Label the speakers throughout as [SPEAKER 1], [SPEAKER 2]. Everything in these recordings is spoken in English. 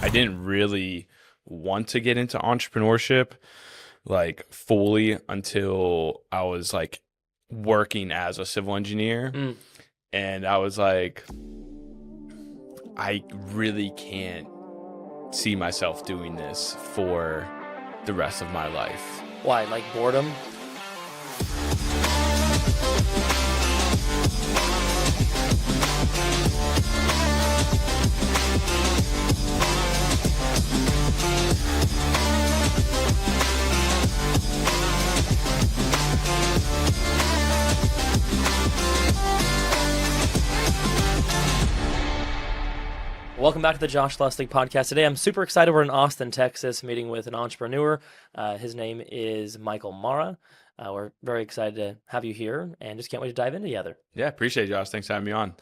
[SPEAKER 1] I didn't really want to get into entrepreneurship like fully until I was like working as a civil engineer.
[SPEAKER 2] Mm.
[SPEAKER 1] And I was like, I really can't see myself doing this for the rest of my life.
[SPEAKER 2] Why? Like boredom? Welcome back to the Josh Lustig podcast. Today, I'm super excited. We're in Austin, Texas, meeting with an entrepreneur. His name is Michael Marra. We're very excited to have you here and just can't wait to dive in together.
[SPEAKER 1] Yeah, appreciate it, Josh. Thanks for having me on.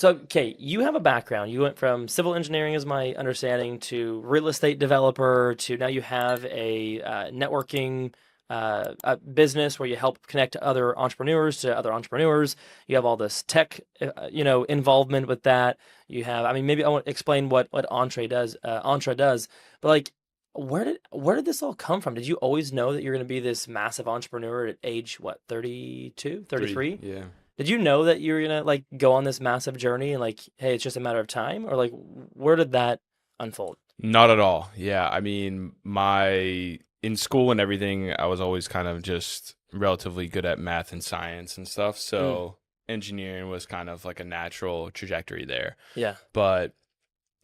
[SPEAKER 2] Okay, you have a background. You went from civil engineering, is my understanding, to real estate developer, to now you have a networking a business where you help connect other entrepreneurs to other entrepreneurs. You have all this tech, involvement with that. You have, I mean, maybe I want to explain what Entre does. Entre does, but like, where did this all come from? Did you always know that you're going to be this massive entrepreneur at age what, 32, 33?
[SPEAKER 1] Yeah.
[SPEAKER 2] Did you know that you were gonna like go on this massive journey and like, hey, it's just a matter of time, or like, where did that unfold?
[SPEAKER 1] Not at all. Yeah, I mean, my in school and everything, I was always kind of just relatively good at math and science and stuff.
[SPEAKER 2] Mm,
[SPEAKER 1] So engineering was kind of like a natural trajectory there.
[SPEAKER 2] yeah,
[SPEAKER 1] But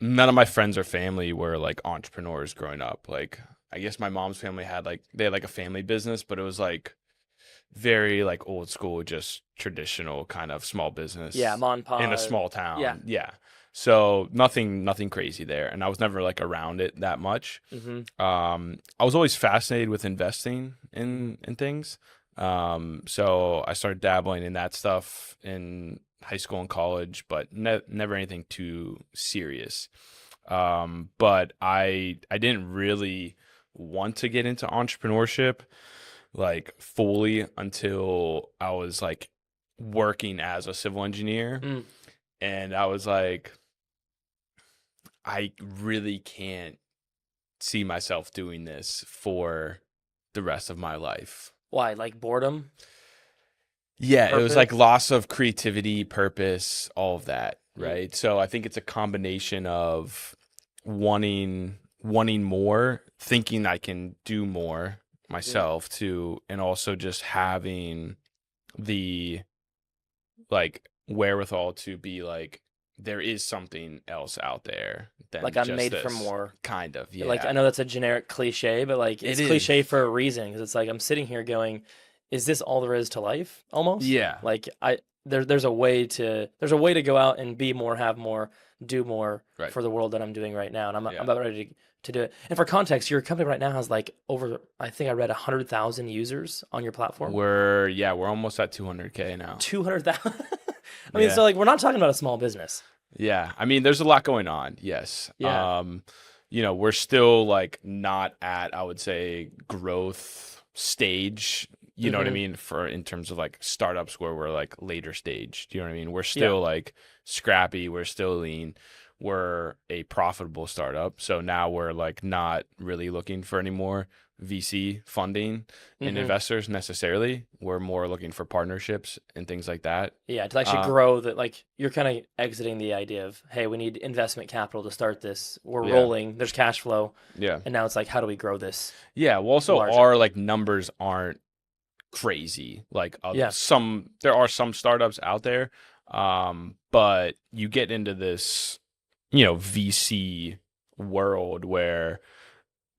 [SPEAKER 1] none of my friends or family were like entrepreneurs growing up. Like, I guess my mom's family had like they had like a family business, but it was like very like old school, just traditional kind of small
[SPEAKER 2] yeah,
[SPEAKER 1] business
[SPEAKER 2] mom and
[SPEAKER 1] in a
[SPEAKER 2] pa,
[SPEAKER 1] small
[SPEAKER 2] yeah.
[SPEAKER 1] town. Yeah. So nothing crazy there. And I was never like around it that much.
[SPEAKER 2] Mm-hmm.
[SPEAKER 1] I was always fascinated with investing in things. So I started dabbling in that stuff in high school and college, but never anything too serious. But I didn't really want to get into entrepreneurship like fully until I was like working as a civil engineer.
[SPEAKER 2] Mm.
[SPEAKER 1] And I was like, I really can't see myself doing this for the rest of my life.
[SPEAKER 2] Why? Like boredom,
[SPEAKER 1] Yeah, it was like
[SPEAKER 2] purpose?
[SPEAKER 1] loss of creativity, purpose, all of that,
[SPEAKER 2] Mm,
[SPEAKER 1] right? So I think it's a combination of wanting more, thinking I can do more
[SPEAKER 2] mm.
[SPEAKER 1] myself too, and also just having the like wherewithal to be like there is something else out there
[SPEAKER 2] Like
[SPEAKER 1] than
[SPEAKER 2] I'm
[SPEAKER 1] just
[SPEAKER 2] made for
[SPEAKER 1] this.
[SPEAKER 2] more.
[SPEAKER 1] Kind of,
[SPEAKER 2] Like I
[SPEAKER 1] yeah.
[SPEAKER 2] know that's a generic cliche, but like
[SPEAKER 1] It
[SPEAKER 2] it's
[SPEAKER 1] is.
[SPEAKER 2] cliche for a reason because it's like I'm sitting here going, is this all there is to life? Almost
[SPEAKER 1] Yeah,
[SPEAKER 2] like there's a way to go out and be more, have more, do more
[SPEAKER 1] right.
[SPEAKER 2] for the world that I'm doing right now, and I'm
[SPEAKER 1] Yeah.
[SPEAKER 2] about ready to do it. And for context, your company right now has like over, I think I read 100,000 users on your platform.
[SPEAKER 1] We're almost at 200K now.
[SPEAKER 2] 200,000. I mean,
[SPEAKER 1] Yeah.
[SPEAKER 2] so like we're not talking about a small business.
[SPEAKER 1] Yeah. I mean, there's a lot going on. Yes.
[SPEAKER 2] Yeah.
[SPEAKER 1] We're still like not at, I would say, growth stage. You know what I
[SPEAKER 2] Hmm.
[SPEAKER 1] mean? For in terms of like startups where we're like later stage. Do you know what I mean? We're
[SPEAKER 2] Yeah.
[SPEAKER 1] still like scrappy. We're still lean. We're a profitable startup. So now we're like not really looking for any more VC funding and
[SPEAKER 2] Hmm.
[SPEAKER 1] investors necessarily. We're more looking for partnerships and things like that.
[SPEAKER 2] Yeah, to actually
[SPEAKER 1] Uh,
[SPEAKER 2] grow that, like you're kind of exiting the idea of, hey, we need investment capital to start this. We're
[SPEAKER 1] yeah.
[SPEAKER 2] rolling, there's cash flow,
[SPEAKER 1] Yeah.
[SPEAKER 2] and now it's like, how do we grow this
[SPEAKER 1] Yeah. Well, also
[SPEAKER 2] larger?
[SPEAKER 1] our like numbers aren't crazy. Like
[SPEAKER 2] Yeah.
[SPEAKER 1] there are some startups out there, but you get into this, VC world where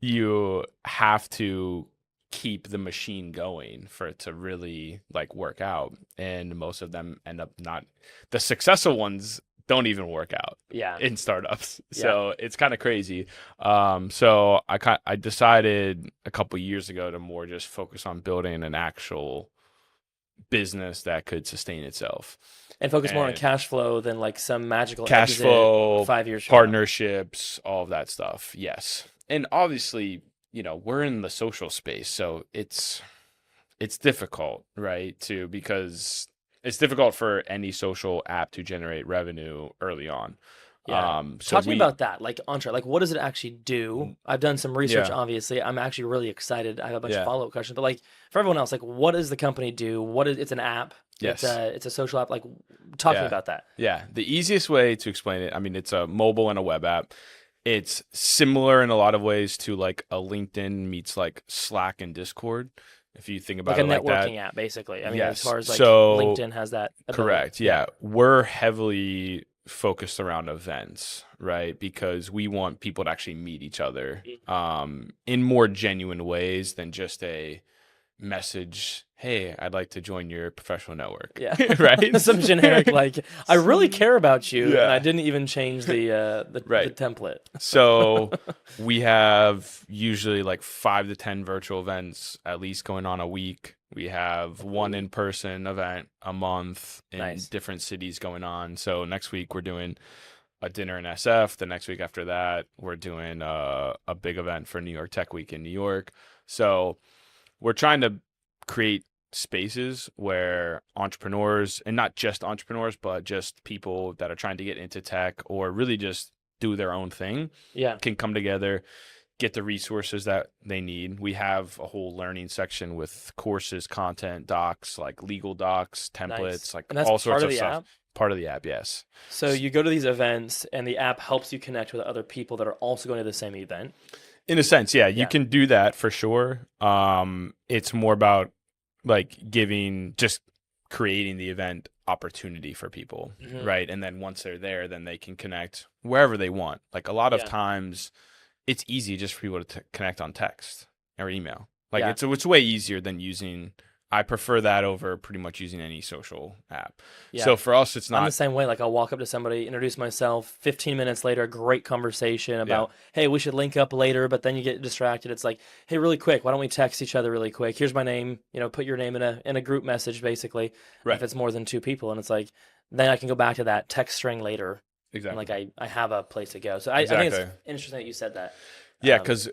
[SPEAKER 1] you have to keep the machine going for it to really like work out, and most of them end up not. The successful ones don't even work out
[SPEAKER 2] Yeah.
[SPEAKER 1] in startups.
[SPEAKER 2] Yeah.
[SPEAKER 1] So it's kind of crazy. So I decided a couple years ago to more just focus on building an actual business that could sustain itself.
[SPEAKER 2] And focus more on
[SPEAKER 1] And
[SPEAKER 2] cash flow than like some magical
[SPEAKER 1] cash
[SPEAKER 2] exit
[SPEAKER 1] flow,
[SPEAKER 2] 5 years from now.
[SPEAKER 1] partnerships, all of that stuff. Yes. And obviously, we're in the social space, so it's difficult, right? Because it's difficult for any social app to generate revenue early on.
[SPEAKER 2] Yeah.
[SPEAKER 1] So
[SPEAKER 2] Talk to me about that. Like Entre, like what does it actually do? I've done some research,
[SPEAKER 1] yeah,
[SPEAKER 2] obviously. I'm actually really excited. I have a bunch of
[SPEAKER 1] yeah,
[SPEAKER 2] follow-up questions, but like for everyone else, like what does the company do? What is it's an app.
[SPEAKER 1] yes,
[SPEAKER 2] It's a social app. Like talk to me
[SPEAKER 1] yeah,
[SPEAKER 2] about that.
[SPEAKER 1] yeah. The easiest way to explain it, I mean, it's a mobile and a web app. It's similar in a lot of ways to like a LinkedIn meets like Slack and Discord, if you think
[SPEAKER 2] Like
[SPEAKER 1] about
[SPEAKER 2] a
[SPEAKER 1] it like that.
[SPEAKER 2] networking app, basically. I mean, as
[SPEAKER 1] Yes.
[SPEAKER 2] far as like
[SPEAKER 1] So
[SPEAKER 2] LinkedIn has that ability.
[SPEAKER 1] correct.
[SPEAKER 2] Yeah.
[SPEAKER 1] Yeah. We're heavily focused around events, right? Because we want people to actually meet each other in more genuine ways than just a message, hey, I'd like to join your professional network.
[SPEAKER 2] Yeah.
[SPEAKER 1] Right?
[SPEAKER 2] Some generic like I really care about you and I
[SPEAKER 1] Yeah.
[SPEAKER 2] didn't even change the
[SPEAKER 1] Right.
[SPEAKER 2] template.
[SPEAKER 1] So we have usually like 5 to 10 virtual events at least going on a week. We have one
[SPEAKER 2] Ooh,
[SPEAKER 1] in-person event a month in
[SPEAKER 2] nice.
[SPEAKER 1] different cities going on. So next week we're doing a dinner in SF. The next week after that, we're doing a big event for New York Tech Week in New York. So we're trying to create spaces where entrepreneurs, and not just entrepreneurs, but just people that are trying to get into tech or really just do their own thing,
[SPEAKER 2] Yeah.
[SPEAKER 1] can come together, get the resources that they need. We have a whole learning section with courses, content, docs, like legal docs,
[SPEAKER 2] Nice.
[SPEAKER 1] templates, like
[SPEAKER 2] And that's
[SPEAKER 1] all
[SPEAKER 2] part
[SPEAKER 1] sorts
[SPEAKER 2] of
[SPEAKER 1] of
[SPEAKER 2] the
[SPEAKER 1] stuff.
[SPEAKER 2] app.
[SPEAKER 1] Part of the app, yes.
[SPEAKER 2] So you go to these events and the app helps you connect with other people that are also going to the same event.
[SPEAKER 1] In a sense, yeah, you
[SPEAKER 2] Yeah.
[SPEAKER 1] can do that for sure. It's more about like just creating the event opportunity for people,
[SPEAKER 2] Hmm.
[SPEAKER 1] right? And then once they're there, then they can connect wherever they want. Like a lot of
[SPEAKER 2] Yeah.
[SPEAKER 1] times, it's easy just for people to connect on text or email. Like
[SPEAKER 2] Yeah.
[SPEAKER 1] it's way easier than using. I prefer that over pretty much using any social app.
[SPEAKER 2] Yeah.
[SPEAKER 1] So for us, it's
[SPEAKER 2] I'm the
[SPEAKER 1] not.
[SPEAKER 2] same way. Like I'll walk up to somebody, introduce myself, 15 minutes later, great conversation
[SPEAKER 1] Yeah,
[SPEAKER 2] about, hey, we should link up later, but then you get distracted. It's like, hey, really quick, why don't we text each other really quick? Here's my name, put your name in a group message basically, if
[SPEAKER 1] right,
[SPEAKER 2] it's more than two people. And it's like, then I can go back to that text string later. And like
[SPEAKER 1] exactly,
[SPEAKER 2] I have a place to go. So I think it's
[SPEAKER 1] exactly.
[SPEAKER 2] interesting that you said that.
[SPEAKER 1] Yeah,
[SPEAKER 2] Um,
[SPEAKER 1] because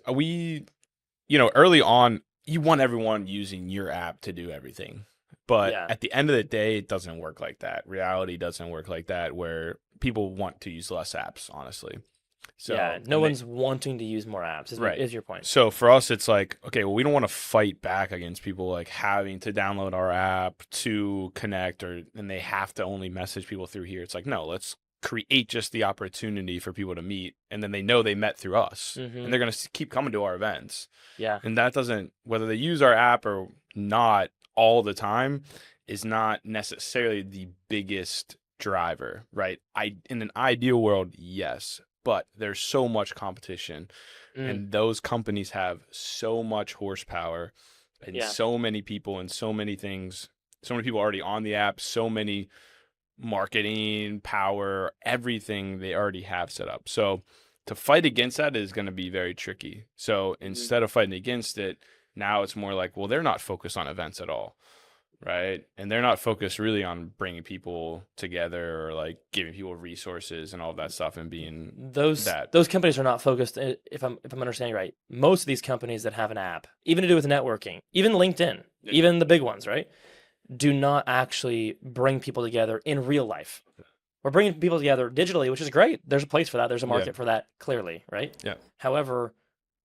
[SPEAKER 1] early on, you want everyone using your app to do everything. But
[SPEAKER 2] yeah.
[SPEAKER 1] at the end of the day, it doesn't work like that. Reality doesn't work like that, where people want to use less apps, honestly.
[SPEAKER 2] Yeah.
[SPEAKER 1] So,
[SPEAKER 2] No one's wanting to use more apps,
[SPEAKER 1] right.
[SPEAKER 2] is your point.
[SPEAKER 1] So for us, it's like, okay, well, we don't want to fight back against people like having to download our app to connect, and they have to only message people through here. It's like, no, let's create just the opportunity for people to meet, and then they know they met through us,
[SPEAKER 2] Hmm.
[SPEAKER 1] and they're going to keep coming to our events.
[SPEAKER 2] Yeah.
[SPEAKER 1] And that doesn't, whether they use our app or not all the time, is not necessarily the biggest driver, right? In an ideal world, yes, but there's so much competition,
[SPEAKER 2] Mm,
[SPEAKER 1] and those companies have so much horsepower and
[SPEAKER 2] yeah.
[SPEAKER 1] so many people and so many things, so many people already on the app, so many marketing power, everything they already have set up. So to fight against that is going to be very tricky. So
[SPEAKER 2] Mhm.
[SPEAKER 1] instead of fighting against it, now it's more like, well, they're not focused on events at all, right? And they're not focused really on bringing people together or like giving people resources and all that stuff and being
[SPEAKER 2] Those
[SPEAKER 1] that.
[SPEAKER 2] those companies are not focused. If I'm understanding right, most of these companies that have an app, even to do with networking, even LinkedIn,
[SPEAKER 1] Yeah.
[SPEAKER 2] even the big ones, right, do not actually bring people together in real life. We're bringing people together digitally, which is great. There's a place for that. There's a
[SPEAKER 1] Yeah.
[SPEAKER 2] market for that, clearly, right?
[SPEAKER 1] Yeah.
[SPEAKER 2] However,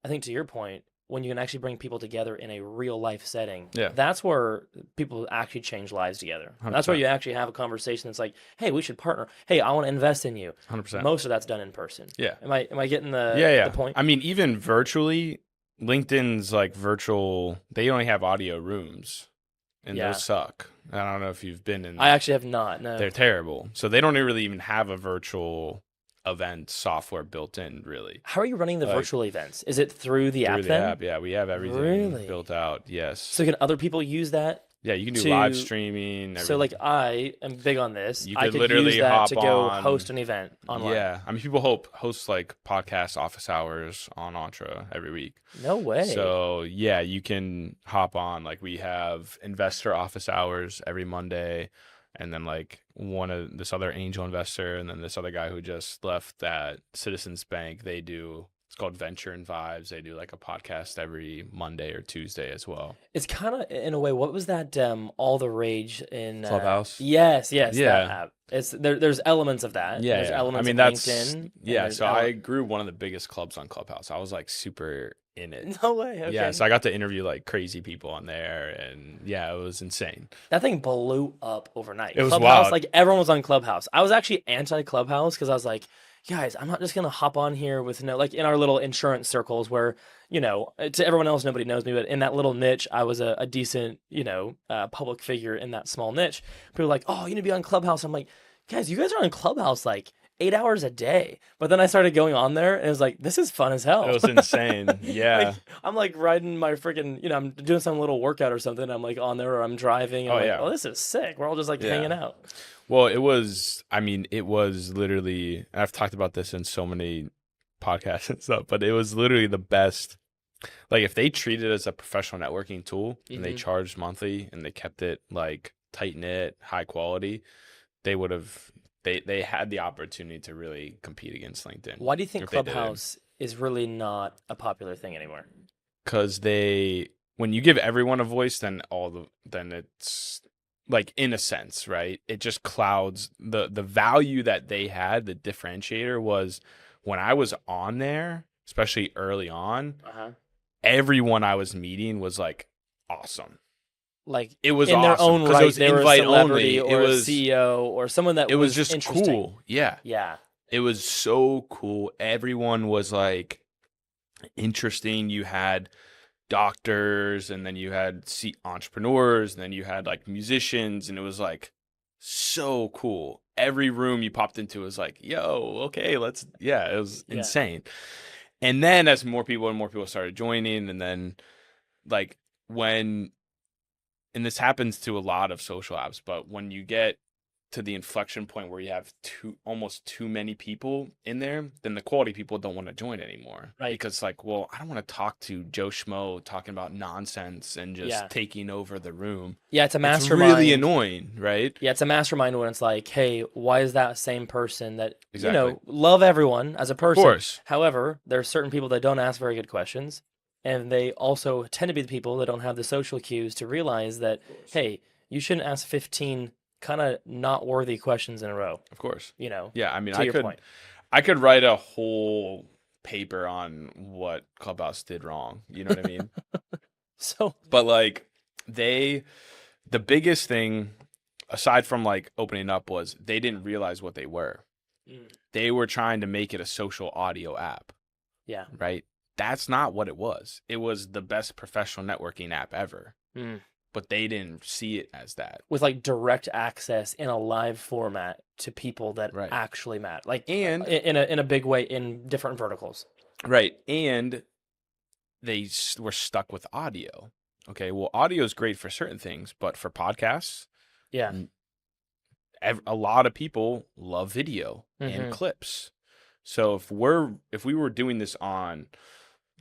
[SPEAKER 2] I think to your point, when you can actually bring people together in a real life setting,
[SPEAKER 1] Yeah.
[SPEAKER 2] that's where people actually change lives together. That's where
[SPEAKER 1] 100%.
[SPEAKER 2] you actually have a conversation that's like, hey, we should partner. Hey, I want to invest in you.
[SPEAKER 1] 100%.
[SPEAKER 2] Most of that's done in person.
[SPEAKER 1] Yeah.
[SPEAKER 2] Am I getting the
[SPEAKER 1] Yeah.
[SPEAKER 2] the
[SPEAKER 1] Yeah.
[SPEAKER 2] point?
[SPEAKER 1] I mean, even virtually, LinkedIn's like virtual, they only have audio rooms and
[SPEAKER 2] Yeah.
[SPEAKER 1] those suck. I don't know if you've been in.
[SPEAKER 2] I actually have not. No.
[SPEAKER 1] They're terrible. So they don't really even have a virtual event software built in, really.
[SPEAKER 2] How are you running the
[SPEAKER 1] Like,
[SPEAKER 2] virtual events? Is it through the
[SPEAKER 1] through
[SPEAKER 2] app
[SPEAKER 1] the
[SPEAKER 2] then?
[SPEAKER 1] app, yeah, we have everything
[SPEAKER 2] Really?
[SPEAKER 1] built out. Yes.
[SPEAKER 2] So can other people use that
[SPEAKER 1] Yeah, you can do live
[SPEAKER 2] to
[SPEAKER 1] streaming.
[SPEAKER 2] So like
[SPEAKER 1] Everything.
[SPEAKER 2] I am big on this.
[SPEAKER 1] You
[SPEAKER 2] I
[SPEAKER 1] could
[SPEAKER 2] could
[SPEAKER 1] literally
[SPEAKER 2] use that
[SPEAKER 1] hop
[SPEAKER 2] to go
[SPEAKER 1] on.
[SPEAKER 2] host an event online.
[SPEAKER 1] Yeah, I mean, people host like podcast office hours on Entre every week.
[SPEAKER 2] No way.
[SPEAKER 1] So yeah, you can hop on. Like we have investor office hours every Monday, and then like this other angel investor, and then this other guy who just left that Citizens Bank. They do It's called Venture and Vibes. They do like a podcast every Monday or Tuesday as well.
[SPEAKER 2] It's kind of in a way. What was that? All the rage in
[SPEAKER 1] Clubhouse.
[SPEAKER 2] yes, that
[SPEAKER 1] Yeah.
[SPEAKER 2] app. It's there's elements of that.
[SPEAKER 1] Yeah,
[SPEAKER 2] There's
[SPEAKER 1] yeah. I
[SPEAKER 2] elements
[SPEAKER 1] mean,
[SPEAKER 2] of
[SPEAKER 1] that's
[SPEAKER 2] LinkedIn, and
[SPEAKER 1] yeah.
[SPEAKER 2] there's
[SPEAKER 1] So I grew one of the biggest clubs on Clubhouse. I was like super in it.
[SPEAKER 2] no way.
[SPEAKER 1] Yeah,
[SPEAKER 2] Okay,
[SPEAKER 1] so I got to interview like crazy people on there, and yeah, it was insane.
[SPEAKER 2] that thing blew up overnight.
[SPEAKER 1] It was
[SPEAKER 2] Clubhouse,
[SPEAKER 1] wild.
[SPEAKER 2] like everyone was on Clubhouse. I was actually anti Clubhouse because I was like, guys, I'm not just gonna hop on here with no like in our little insurance circles where to everyone else nobody knows me, but in that little niche I was a decent public figure in that small niche. People were like, oh, you need to be on Clubhouse. I'm like, guys, you guys are on Clubhouse like 8 hours a day. But then I started going on there and it was like, this is fun as hell.
[SPEAKER 1] It was insane. Yeah.
[SPEAKER 2] Like, I'm like riding my freaking, I'm doing some little workout or something. I'm like on there or I'm driving. And
[SPEAKER 1] Oh,
[SPEAKER 2] I'm like,
[SPEAKER 1] yeah.
[SPEAKER 2] oh, this is sick. We're all just like
[SPEAKER 1] Yeah.
[SPEAKER 2] hanging out.
[SPEAKER 1] Well, I mean, it was literally, and I've talked about this in so many podcasts and stuff, but it was literally the best. Like, if they treated it as a professional networking tool and they
[SPEAKER 2] Mhm.
[SPEAKER 1] charged monthly and they kept it like tight knit, high quality, they would have, they had the opportunity to really compete against LinkedIn.
[SPEAKER 2] Why do you think
[SPEAKER 1] if they did it.
[SPEAKER 2] Clubhouse is really not a popular thing anymore?
[SPEAKER 1] Because when you give everyone a voice, then it's like, in a sense, right? It just clouds the value that they had. The differentiator was when I was on there, especially early on,
[SPEAKER 2] Uh-huh.
[SPEAKER 1] everyone I was meeting was like awesome.
[SPEAKER 2] Like
[SPEAKER 1] It was
[SPEAKER 2] in their
[SPEAKER 1] awesome,
[SPEAKER 2] own
[SPEAKER 1] 'cause
[SPEAKER 2] right,
[SPEAKER 1] it was
[SPEAKER 2] they were a
[SPEAKER 1] invite
[SPEAKER 2] celebrity
[SPEAKER 1] only.
[SPEAKER 2] or
[SPEAKER 1] It
[SPEAKER 2] a
[SPEAKER 1] was
[SPEAKER 2] CEO or someone that
[SPEAKER 1] it was just
[SPEAKER 2] interesting.
[SPEAKER 1] cool. Yeah.
[SPEAKER 2] Yeah.
[SPEAKER 1] It was so cool. Everyone was like interesting. You had doctors, and then you had entrepreneurs, and then you had like musicians, and it was like so cool. Every room you popped into was like, yo, okay, it was
[SPEAKER 2] Yeah.
[SPEAKER 1] insane. And then as more people and more people started joining, and then like and this happens to a lot of social apps, but when you get to the inflection point where you have almost too many people in there, then the quality people don't want to join anymore.
[SPEAKER 2] Right.
[SPEAKER 1] Because like, well, I don't want to talk to Joe Schmo talking about nonsense and just
[SPEAKER 2] Yeah.
[SPEAKER 1] taking over the room.
[SPEAKER 2] Yeah, it's a
[SPEAKER 1] It's
[SPEAKER 2] mastermind.
[SPEAKER 1] really annoying, right?
[SPEAKER 2] Yeah, it's a mastermind when it's like, hey, why is that same person that
[SPEAKER 1] Exactly.
[SPEAKER 2] love everyone as a
[SPEAKER 1] Of
[SPEAKER 2] person?
[SPEAKER 1] course.
[SPEAKER 2] However, there are certain people that don't ask very good questions, and they also tend to be the people that don't have the social cues to realize that, hey, you shouldn't ask 15 kind of not worthy questions in a row.
[SPEAKER 1] Of course.
[SPEAKER 2] You know,
[SPEAKER 1] Yeah, I mean,
[SPEAKER 2] to your point.
[SPEAKER 1] I could write a whole paper on what Clubhouse did wrong. You know what I mean?
[SPEAKER 2] So
[SPEAKER 1] But like the biggest thing aside from like opening up was they didn't realize what they were.
[SPEAKER 2] Mm.
[SPEAKER 1] They were trying to make it a social audio app,
[SPEAKER 2] yeah,
[SPEAKER 1] right? That's not what it was. It was the best professional networking app ever.
[SPEAKER 2] Mm.
[SPEAKER 1] But they didn't see it as that.
[SPEAKER 2] with like direct access in a live format to people that
[SPEAKER 1] Right.
[SPEAKER 2] actually matter, like
[SPEAKER 1] And
[SPEAKER 2] in a big way in different verticals.
[SPEAKER 1] right, and they were stuck with audio. Okay, well, audio is great for certain things, but for podcasts,
[SPEAKER 2] Yeah,
[SPEAKER 1] a lot of people love video and
[SPEAKER 2] Mhm.
[SPEAKER 1] clips. So if we were doing this on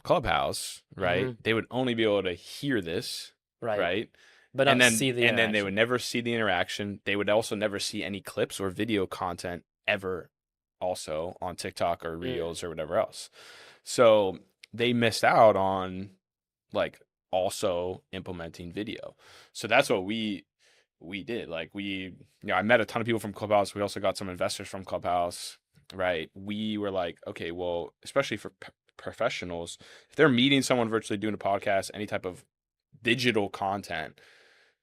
[SPEAKER 1] Clubhouse, right, they would only be able to hear this,
[SPEAKER 2] right.
[SPEAKER 1] right?
[SPEAKER 2] But not
[SPEAKER 1] And then
[SPEAKER 2] see the
[SPEAKER 1] and then they
[SPEAKER 2] interaction.
[SPEAKER 1] would never see the interaction. They would also never see any clips or video content ever also on TikTok or Reels or whatever else. So they missed out on like also implementing video. So that's what we did. Like I met a ton of people from Clubhouse. We also got some investors from Clubhouse, right? We were like, okay, well, especially for professionals, if they're meeting someone virtually doing a podcast, any type of digital content,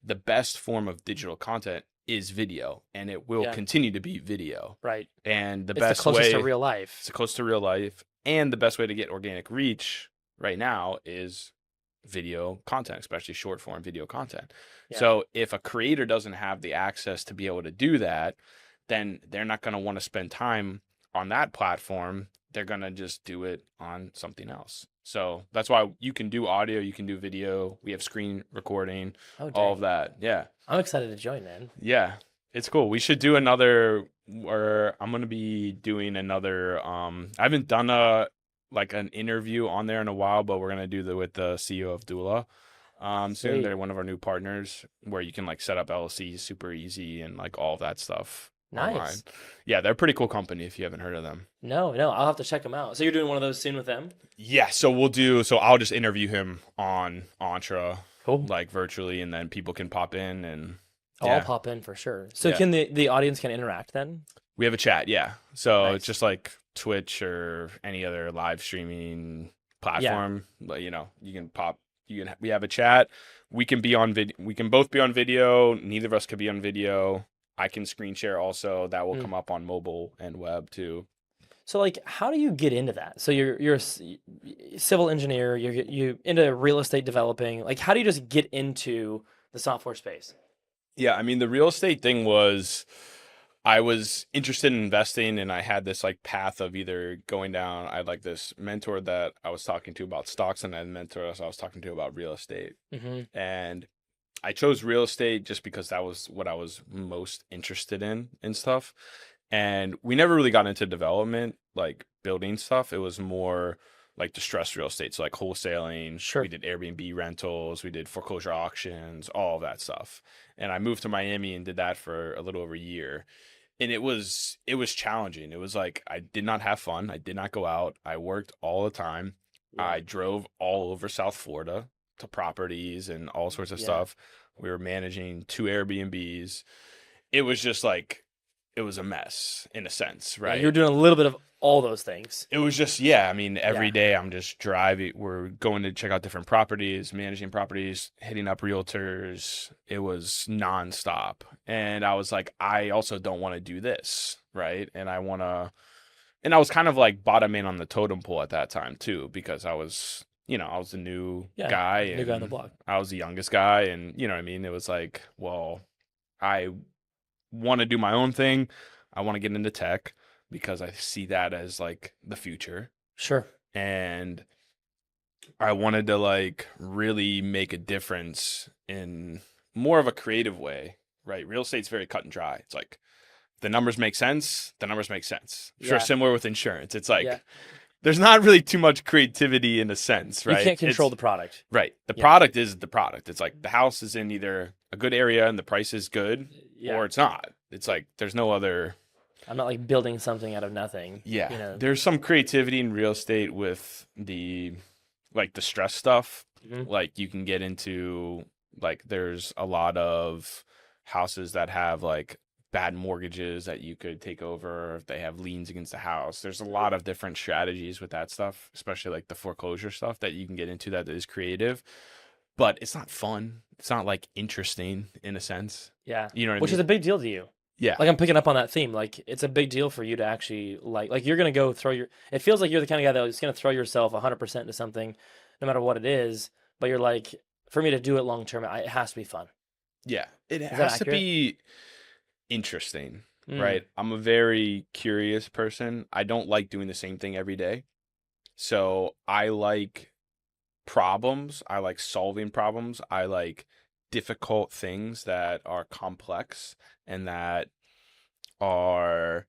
[SPEAKER 1] the best form of digital content is video, and it will
[SPEAKER 2] Yeah.
[SPEAKER 1] continue to be video.
[SPEAKER 2] Right.
[SPEAKER 1] And the
[SPEAKER 2] It's
[SPEAKER 1] best
[SPEAKER 2] the closest
[SPEAKER 1] way
[SPEAKER 2] to real life.
[SPEAKER 1] it's close to real life, and the best way to get organic reach right now is video content, especially short form video content.
[SPEAKER 2] Yeah.
[SPEAKER 1] So if a creator doesn't have the access to be able to do that, then they're not going to want to spend time on that platform. They're going to just do it on something else. So that's why you can do audio, you can do video. We have screen recording,
[SPEAKER 2] Oh,
[SPEAKER 1] all
[SPEAKER 2] dang.
[SPEAKER 1] of that. Yeah.
[SPEAKER 2] I'm excited to join, man.
[SPEAKER 1] Yeah. It's cool. We should do another, or I'm going to be doing another, I haven't done an interview on there in a while, but we're going to do with the CEO of Dula. Soon.
[SPEAKER 2] Sweet.
[SPEAKER 1] They're one of our new partners where you can like set up LLC super easy and like all of that stuff. online.
[SPEAKER 2] Nice.
[SPEAKER 1] Yeah, they're a pretty cool company if you haven't heard of them.
[SPEAKER 2] No, no, I'll have to check them out. So you're doing one of those soon with them?
[SPEAKER 1] Yeah, so I'll just interview him on Entre,
[SPEAKER 2] Cool.
[SPEAKER 1] like virtually, and then people can pop in and
[SPEAKER 2] Oh, I'll
[SPEAKER 1] yeah,
[SPEAKER 2] pop in for sure. So
[SPEAKER 1] yeah.
[SPEAKER 2] can the audience can interact then?
[SPEAKER 1] We have a chat, yeah. So it's
[SPEAKER 2] Nice.
[SPEAKER 1] just like Twitch or any other live streaming
[SPEAKER 2] Yeah.
[SPEAKER 1] platform. But you can pop. We have a chat. We can be on video. We can both be on video. Neither of us could be on video. I can screen share also. That will
[SPEAKER 2] Mm.
[SPEAKER 1] come up on mobile and web too.
[SPEAKER 2] So like, how do you get into that? So you're civil engineer. You into real estate developing. Like, how do you just get into the software space?
[SPEAKER 1] Yeah, I mean the real estate thing was I was interested in investing and I had this like path of either going down. I had like this mentor that I was talking to about stocks and I had a mentor I was talking to about real estate.
[SPEAKER 2] Mm-hmm.
[SPEAKER 1] And I chose real estate just because that was what I was most interested in and stuff. And we never really got into development, like building stuff. It was more like distressed real estate. So like wholesaling,
[SPEAKER 2] Sure.
[SPEAKER 1] we did Airbnb rentals, we did foreclosure auctions, all of that stuff. And I moved to Miami and did that for a little over a year. And it was challenging. It was like I did not have fun. I did not go out. I worked all the time.
[SPEAKER 2] Yeah.
[SPEAKER 1] I drove all over South Florida to properties and all sorts of
[SPEAKER 2] Yeah.
[SPEAKER 1] stuff. We were managing 2 Airbnbs. It was just like it was a mess in a sense,
[SPEAKER 2] Yeah,
[SPEAKER 1] right?
[SPEAKER 2] you're doing a little bit of all those things.
[SPEAKER 1] It was just, yeah, I mean, every
[SPEAKER 2] Yeah.
[SPEAKER 1] day I'm just driving. We're going to check out different properties, managing properties, hitting up realtors. It was nonstop. And I was like, I also don't want to do this, right? And I was kind of like bottom in on the totem pole at that time too, because I was the new
[SPEAKER 2] Yeah,
[SPEAKER 1] guy
[SPEAKER 2] new guy on the
[SPEAKER 1] and
[SPEAKER 2] block.
[SPEAKER 1] I was the youngest guy. And you know what I mean? It was like, well, I want to do my own thing. I want to get into tech because I see that as like the future.
[SPEAKER 2] Sure.
[SPEAKER 1] And I wanted to like really make a difference in more of a creative way, right? Real estate's very cut and dry. It's like the numbers make sense, the numbers make sense. Sure,
[SPEAKER 2] Yeah.
[SPEAKER 1] similar with insurance. It's like
[SPEAKER 2] Yeah.
[SPEAKER 1] there's not really too much creativity in a sense, right?
[SPEAKER 2] You can't control
[SPEAKER 1] It's-
[SPEAKER 2] the product.
[SPEAKER 1] Right. The
[SPEAKER 2] Yeah.
[SPEAKER 1] product is the product. It's like the house is in either a good area and the price is good
[SPEAKER 2] Yeah.
[SPEAKER 1] or it's not. It's like there's no other.
[SPEAKER 2] I'm not like building something out of nothing.
[SPEAKER 1] Yeah.
[SPEAKER 2] You know.
[SPEAKER 1] There's some creativity in real estate with the stress stuff.
[SPEAKER 2] Mhm.
[SPEAKER 1] Like you can get into like there's a lot of houses that have like bad mortgages that you could take over if they have liens against the house. There's a lot of different strategies with that stuff, especially like the foreclosure stuff that you can get into that is creative. But it's not fun. It's not like interesting in a sense.
[SPEAKER 2] Yeah.
[SPEAKER 1] You know what
[SPEAKER 2] Which
[SPEAKER 1] I
[SPEAKER 2] is
[SPEAKER 1] mean?
[SPEAKER 2] a big deal to you.
[SPEAKER 1] Yeah.
[SPEAKER 2] Like I'm picking up on that theme. Like it's a big deal for you to actually like you're gonna go throw your. It feels like you're the kind of guy that's gonna throw yourself 100% into something, no matter what it is. But you're like, for me to do it long term, it has to be fun.
[SPEAKER 1] Yeah. It
[SPEAKER 2] that
[SPEAKER 1] has to
[SPEAKER 2] accurate?
[SPEAKER 1] be interesting,
[SPEAKER 2] Mm.
[SPEAKER 1] right? I'm a very curious person. I don't like doing the same thing every day. So I like problems. I like solving problems. I like difficult things that are complex and that are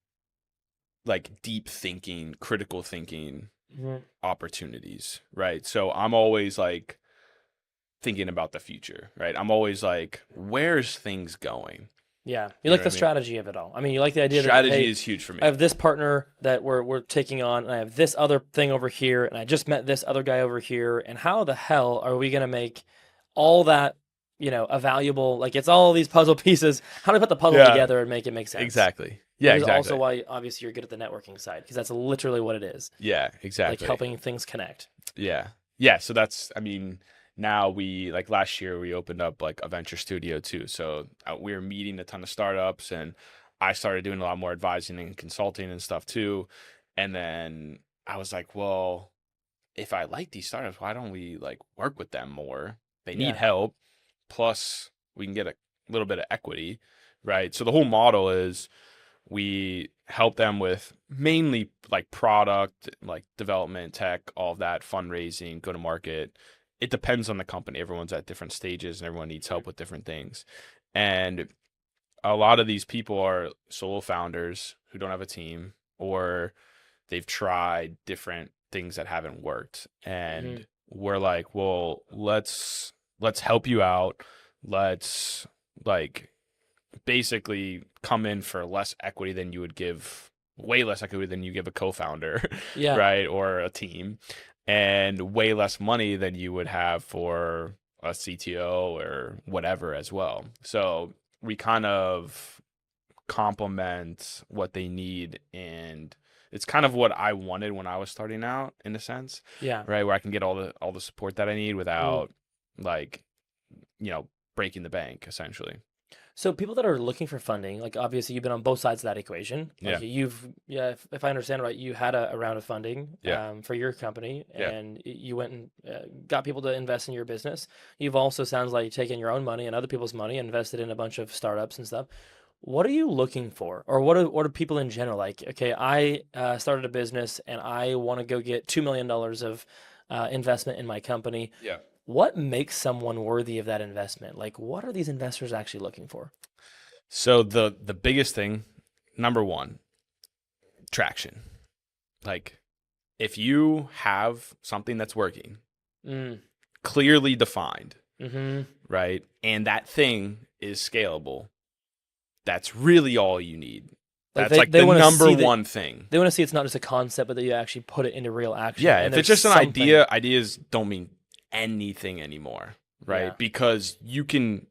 [SPEAKER 1] like deep thinking, critical thinking
[SPEAKER 2] Mhm.
[SPEAKER 1] opportunities, right? So I'm always like thinking about the future, right? I'm always like, where's things going?
[SPEAKER 2] Yeah, you
[SPEAKER 1] You
[SPEAKER 2] like
[SPEAKER 1] know
[SPEAKER 2] the
[SPEAKER 1] what I mean?
[SPEAKER 2] strategy of it all. I mean, you like the idea that
[SPEAKER 1] Strategy
[SPEAKER 2] hey,
[SPEAKER 1] is huge for me.
[SPEAKER 2] I have this partner that we're taking on, and I have this other thing over here, and I just met this other guy over here, and how the hell are we gonna make all that, a valuable, like it's all these puzzle pieces. How do we put the puzzle
[SPEAKER 1] Yeah.
[SPEAKER 2] together and make it make sense?
[SPEAKER 1] Exactly. Yeah,
[SPEAKER 2] Which is
[SPEAKER 1] exactly.
[SPEAKER 2] also why obviously you're good at the networking side because that's literally what it is.
[SPEAKER 1] Yeah, exactly.
[SPEAKER 2] Like helping things connect.
[SPEAKER 1] Yeah. Yeah. So that's, I mean, now like last year we opened up like a venture studio too. So we were meeting a ton of startups and I started doing a lot more advising and consulting and stuff too. And then I was like, well, if I like these startups, why don't we like work with them more? They need
[SPEAKER 2] Yeah.
[SPEAKER 1] help. Plus we can get a little bit of equity, right? So the whole model is we help them with mainly like product, like development, tech, all of that, fundraising, go to market. It depends on the company. Everyone's at different stages and everyone needs help with different things. And a lot of these people are solo founders who don't have a team or they've tried different things that haven't worked. And we're like, well, let's help you out. Let's like basically come in for less equity than you would give, way less equity than you give a co-founder,
[SPEAKER 2] Yeah.
[SPEAKER 1] right? Or a team, and way less money than you would have for a CTO or whatever as well. So we kind of complement what they need, and it's kind of what I wanted when I was starting out, in a sense,
[SPEAKER 2] Yeah.
[SPEAKER 1] right? Where I can get all the support that I need
[SPEAKER 2] Mm.
[SPEAKER 1] without like, breaking the bank essentially.
[SPEAKER 2] So people that are looking for funding, like obviously you've been on both sides of that equation.
[SPEAKER 1] Yeah.
[SPEAKER 2] Like yeah, if I understand right, you had a round of funding
[SPEAKER 1] Yeah.
[SPEAKER 2] for your company,
[SPEAKER 1] Yeah.
[SPEAKER 2] and you went and got people to invest in your business. You've also sounds like taken your own money and other people's money and invested in a bunch of startups and stuff. What are you looking for, or what are people in general like? Okay, I started a business and I want to go get $2 million of investment in my company.
[SPEAKER 1] Yeah.
[SPEAKER 2] What makes someone worthy of that investment? Like, what are these investors actually looking for?
[SPEAKER 1] So the biggest thing, number one, traction. Like, if you have something that's working,
[SPEAKER 2] Mm.
[SPEAKER 1] clearly defined,
[SPEAKER 2] Mm-hmm.
[SPEAKER 1] right? And that thing is scalable, that's really all you need.
[SPEAKER 2] Like
[SPEAKER 1] That's like
[SPEAKER 2] they
[SPEAKER 1] the
[SPEAKER 2] want to
[SPEAKER 1] number
[SPEAKER 2] see that
[SPEAKER 1] one thing.
[SPEAKER 2] they want to see it's not just a concept, but that you actually put it into real action.
[SPEAKER 1] Yeah,
[SPEAKER 2] and
[SPEAKER 1] if it's
[SPEAKER 2] there's
[SPEAKER 1] just an
[SPEAKER 2] something.
[SPEAKER 1] idea, ideas don't mean anything anymore, right?
[SPEAKER 2] Yeah.
[SPEAKER 1] Because you can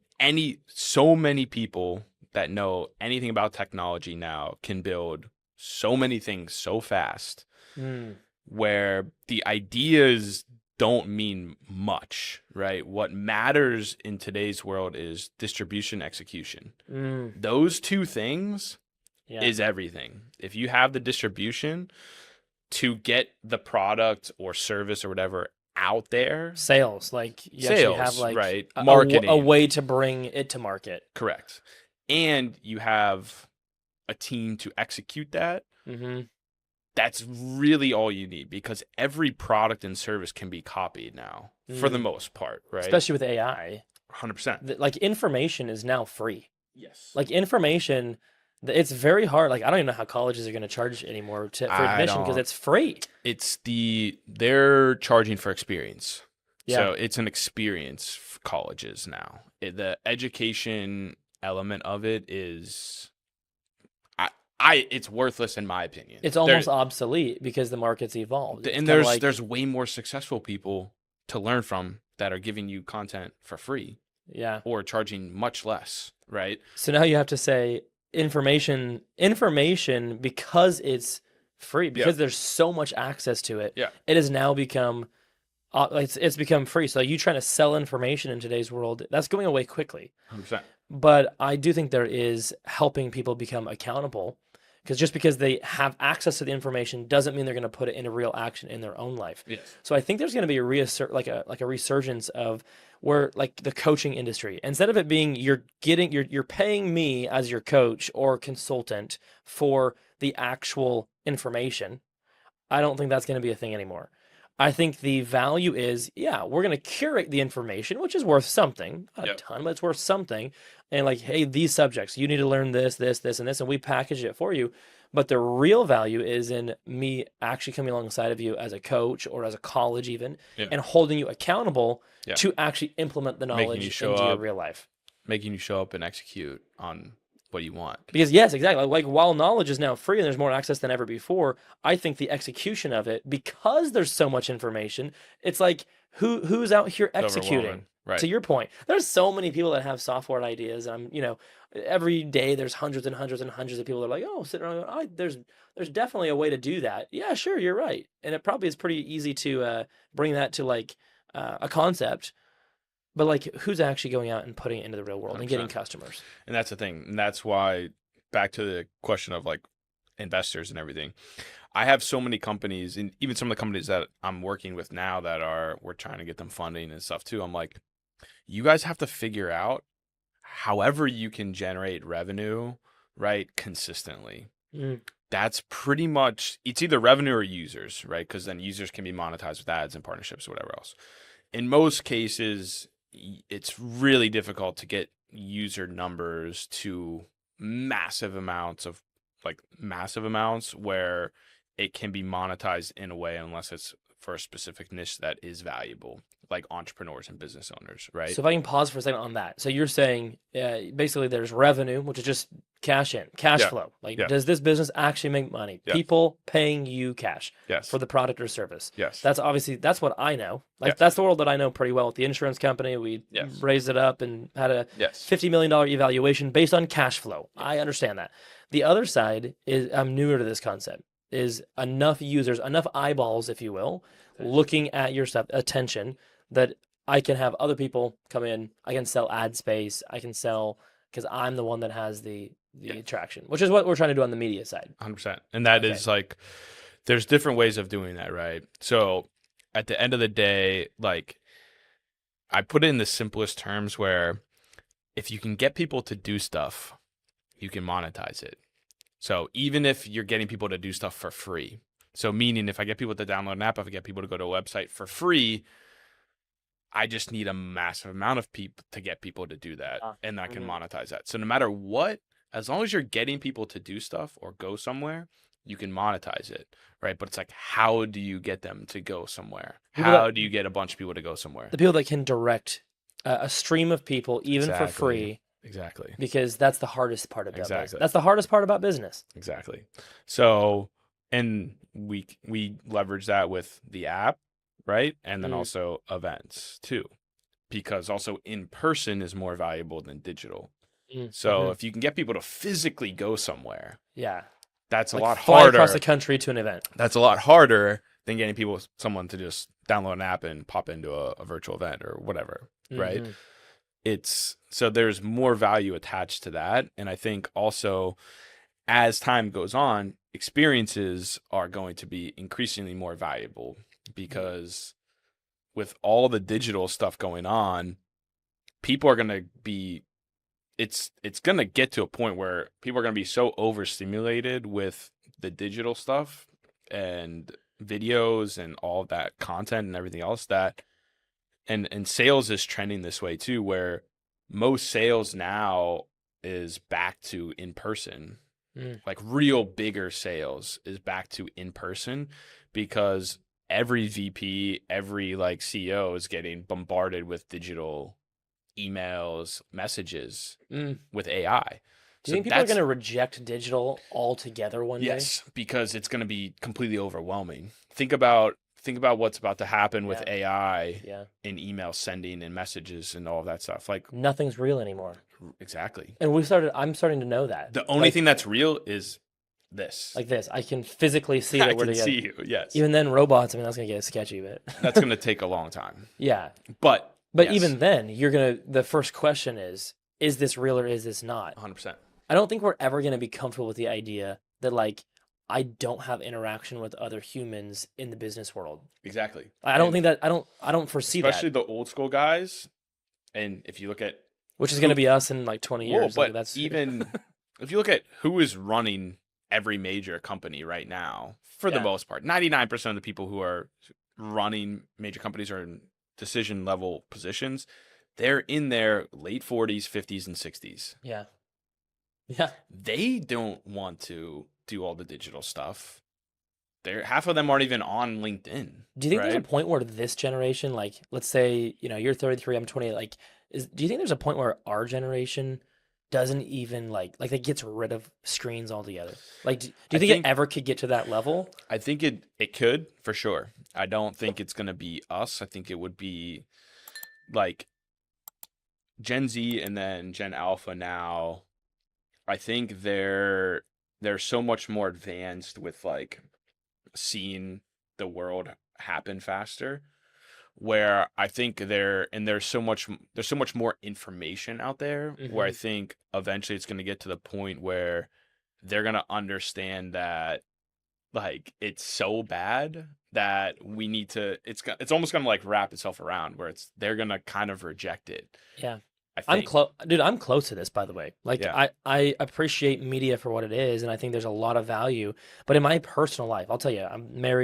[SPEAKER 1] so many people that know anything about technology now can build so many things so fast,
[SPEAKER 2] Mm.
[SPEAKER 1] where the ideas don't mean much, right? What matters in today's world is distribution, execution.
[SPEAKER 2] Mm.
[SPEAKER 1] Those two things
[SPEAKER 2] Yeah.
[SPEAKER 1] is everything. If you have the distribution to get the product or service or whatever out there,
[SPEAKER 2] Sales, like you actually have
[SPEAKER 1] sales,
[SPEAKER 2] like
[SPEAKER 1] right?
[SPEAKER 2] a
[SPEAKER 1] Marketing,
[SPEAKER 2] way to bring it to market.
[SPEAKER 1] correct. And you have a team to execute that.
[SPEAKER 2] Mm-hmm.
[SPEAKER 1] That's really all you need, because every product and service can be copied now for the most part, right?
[SPEAKER 2] Especially with AI.
[SPEAKER 1] 100%.
[SPEAKER 2] Like information is now free.
[SPEAKER 1] Yes.
[SPEAKER 2] Like information, it's very hard. Like I don't even know how colleges are going to charge anymore for
[SPEAKER 1] I
[SPEAKER 2] admission because
[SPEAKER 1] don't.
[SPEAKER 2] it's free.
[SPEAKER 1] They're charging for experience.
[SPEAKER 2] Yeah.
[SPEAKER 1] So it's an experience for colleges now. The education element of it is, it's worthless in my opinion.
[SPEAKER 2] It's almost obsolete because the market's evolved.
[SPEAKER 1] And there's way more successful people to learn from that are giving you content for free,
[SPEAKER 2] yeah,
[SPEAKER 1] or charging much less, right?
[SPEAKER 2] So now you have to say information because it's free, because there's so much access to it.
[SPEAKER 1] Yeah.
[SPEAKER 2] It has now become it's become free. So you trying to sell information in today's world, that's going away quickly.
[SPEAKER 1] 100%.
[SPEAKER 2] But I do think there is helping people become accountable, because just because they have access to the information doesn't mean they're going to put it into real action in their own life.
[SPEAKER 1] Yes.
[SPEAKER 2] So I think there's going to be a resurgence of where, like, the coaching industry, instead of it being you're paying me as your coach or consultant for the actual information, I don't think that's going to be a thing anymore. I think the value is, yeah, we're going to curate the information, which is worth something, a ton, but it's worth something. And like, hey, these subjects, you need to learn this, this, this, and this, and we package it for you. But the real value is in me actually coming alongside of you as a coach or as a college even, and holding you accountable to actually implement the knowledge into your real life.
[SPEAKER 1] Making you show up and execute on what you want.
[SPEAKER 2] Because yes, exactly. Like while knowledge is now free and there's more access than ever before, I think the execution of it, because there's so much information, it's like who's out here executing?
[SPEAKER 1] Right.
[SPEAKER 2] To your point, there's so many people that have software ideas. Every day there's hundreds and hundreds and hundreds of people that are like, oh, sitting around, there's definitely a way to do that. Yeah, sure, you're right. And it probably is pretty easy to bring that to like a concept. But like, who's actually going out and putting it into the real world
[SPEAKER 1] 100%.
[SPEAKER 2] And getting customers?
[SPEAKER 1] And that's the thing. And that's why, back to the question of like investors and everything, I have so many companies, and even some of the companies that I'm working with now that we're trying to get them funding and stuff too. I'm like, you guys have to figure out however you can generate revenue, right, consistently. That's pretty much, it's either revenue or users, right? Because then users can be monetized with ads and partnerships or whatever else. In most cases, it's really difficult to get user numbers to massive amounts where it can be monetized in a way, unless it's for a specific niche that is valuable, like entrepreneurs and business owners, right?
[SPEAKER 2] So if I can pause for a second on that. So you're saying basically there's revenue, which is just cash in, cash
[SPEAKER 1] Yeah.
[SPEAKER 2] flow. Like,
[SPEAKER 1] Yeah.
[SPEAKER 2] does this business actually make money?
[SPEAKER 1] Yeah.
[SPEAKER 2] People paying you cash
[SPEAKER 1] Yes.
[SPEAKER 2] for the product or service.
[SPEAKER 1] Yes.
[SPEAKER 2] That's obviously, that's what I know. Like,
[SPEAKER 1] Yes.
[SPEAKER 2] that's the world that I know pretty well with the insurance company. We
[SPEAKER 1] Yes.
[SPEAKER 2] raised it up and had a
[SPEAKER 1] Yes.
[SPEAKER 2] $50 million evaluation based on cash flow. I understand that. The other side is, I'm newer to this concept, is enough users, enough eyeballs, if you will, looking at your stuff, attention, that I can have other people come in. I can sell ad space. I can sell because I'm the one that has the attraction, which is what we're trying to do on the media side.
[SPEAKER 1] 100%. And that is like, there's different ways of doing that, right? So at the end of the day, like, I put it in the simplest terms where if you can get people to do stuff, you can monetize it. So even if you're getting people to do stuff for free, so meaning if I get people to download an app, if I get people to go to a website for free, I just need a massive amount of people to get people to do that, and I can monetize that. So no matter what, as long as you're getting people to do stuff or go somewhere, you can monetize it, right? But it's like, how do you get them to go somewhere? How do you get a bunch of people to go somewhere?
[SPEAKER 2] The people that can direct a stream of people, even for free.
[SPEAKER 1] Exactly.
[SPEAKER 2] Because that's the hardest part about business.
[SPEAKER 1] Exactly.
[SPEAKER 2] That's the hardest part about business.
[SPEAKER 1] Exactly. So, and we leverage that with the app, right? And then also events too, because also in person is more valuable than digital. So if you can get people to physically go somewhere, that's like a lot harder.
[SPEAKER 2] Fly across the country to an event.
[SPEAKER 1] That's a lot harder than getting someone to just download an app and pop into a virtual event or whatever, right? So there's more value attached to that. And I think also as time goes on, experiences are going to be increasingly more valuable because with all the digital stuff going on, people are going to be, it's going to get to a point where people are going to be so overstimulated with the digital stuff and videos and all that content and everything else that, and sales is trending this way too, where most sales now is back to in person. Like real bigger sales is back to in person because every VP, every like CEO is getting bombarded with digital emails, messages with AI.
[SPEAKER 2] Do you think people are going to reject digital altogether one day?
[SPEAKER 1] Yes, because it's going to be completely overwhelming. Think about what's about to happen with AI and email sending and messages and all of that stuff. Like
[SPEAKER 2] nothing's real anymore.
[SPEAKER 1] Exactly.
[SPEAKER 2] And I'm starting to know that.
[SPEAKER 1] The only thing that's real is this.
[SPEAKER 2] Like this. I can physically see that we're together.
[SPEAKER 1] I can see you, yes.
[SPEAKER 2] Even then, robots, I mean, that's going to get sketchy, but...
[SPEAKER 1] That's going to take a long time.
[SPEAKER 2] Yeah.
[SPEAKER 1] But yes.
[SPEAKER 2] Even then, the first question is this real or is this not?
[SPEAKER 1] 100%.
[SPEAKER 2] I don't think we're ever going to be comfortable with the idea that, like, I don't have interaction with other humans in the business world.
[SPEAKER 1] Exactly.
[SPEAKER 2] I don't think that, I don't foresee
[SPEAKER 1] especially
[SPEAKER 2] that.
[SPEAKER 1] The old school guys. And if you look at...
[SPEAKER 2] Which is going to be us in like 20 years.
[SPEAKER 1] But
[SPEAKER 2] like, that's
[SPEAKER 1] even if you look at who is running every major company right now, for the most part, 99% of the people who are running major companies are in decision level positions. They're in their late 40s, 50s, and 60s.
[SPEAKER 2] Yeah. Yeah.
[SPEAKER 1] They don't want to do all the digital stuff. Half of them aren't even on LinkedIn.
[SPEAKER 2] Do you think there's a point where this generation, like, let's say, you're 33, I'm 28, like, do you think there's a point where our generation doesn't even like it gets rid of screens altogether? Like, do you think it ever could get to that level?
[SPEAKER 1] I think it could, for sure. I don't think it's going to be us. I think it would be like Gen Z and then Gen Alpha now. I think they're so much more advanced with like seeing the world happen faster, where I think there's so much more information out there where I think eventually it's going to get to the point where they're going to understand that like it's so bad that we need to, it's almost going to like wrap itself around where they're going to kind of reject it.
[SPEAKER 2] Yeah.
[SPEAKER 1] I think.
[SPEAKER 2] I'm close to this, by the way. Like, I appreciate media for what it is, and I think there's a lot of value. But in my personal life, I'll tell you,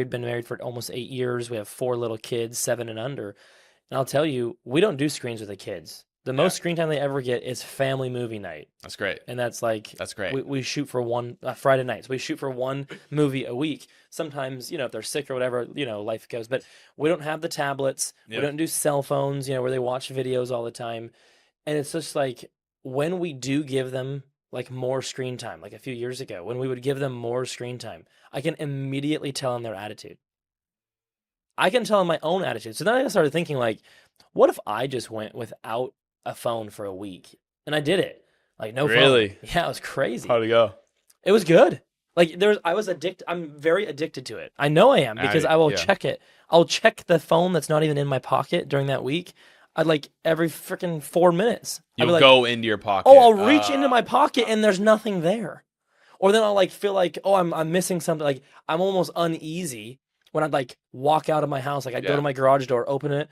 [SPEAKER 2] been married for almost 8 years. We have 4 little kids, 7 and under. And I'll tell you, we don't do screens with the kids. The most screen time they ever get is family movie night.
[SPEAKER 1] That's great.
[SPEAKER 2] And that's like,
[SPEAKER 1] That's great.
[SPEAKER 2] we shoot for one Friday nights. We shoot for one movie a week. Sometimes, if they're sick or whatever, life goes. But we don't have the tablets.
[SPEAKER 1] Yep.
[SPEAKER 2] We don't do cell phones, where they watch videos all the time. And it's just like when we do give them like more screen time, like a few years ago, when we would give them more screen time, I can immediately tell them their attitude. I can tell them my own attitude. So then I started thinking like, what if I just went without a phone for a week? And I did it. Like no phone.
[SPEAKER 1] Really?
[SPEAKER 2] Yeah, it was crazy.
[SPEAKER 1] How'd it go?
[SPEAKER 2] It was good. Like I was addicted. I'm very addicted to it. I know I am because I will check it. I'll check the phone that's not even in my pocket during that week. I'd like every freaking 4 minutes.
[SPEAKER 1] You'll go into your pocket.
[SPEAKER 2] Oh, I'll reach into my pocket and there's nothing there. Or then I'll like feel like, oh, I'm missing something. Like I'm almost uneasy when I'd like walk out of my house. Like I'd go to my garage door, open it,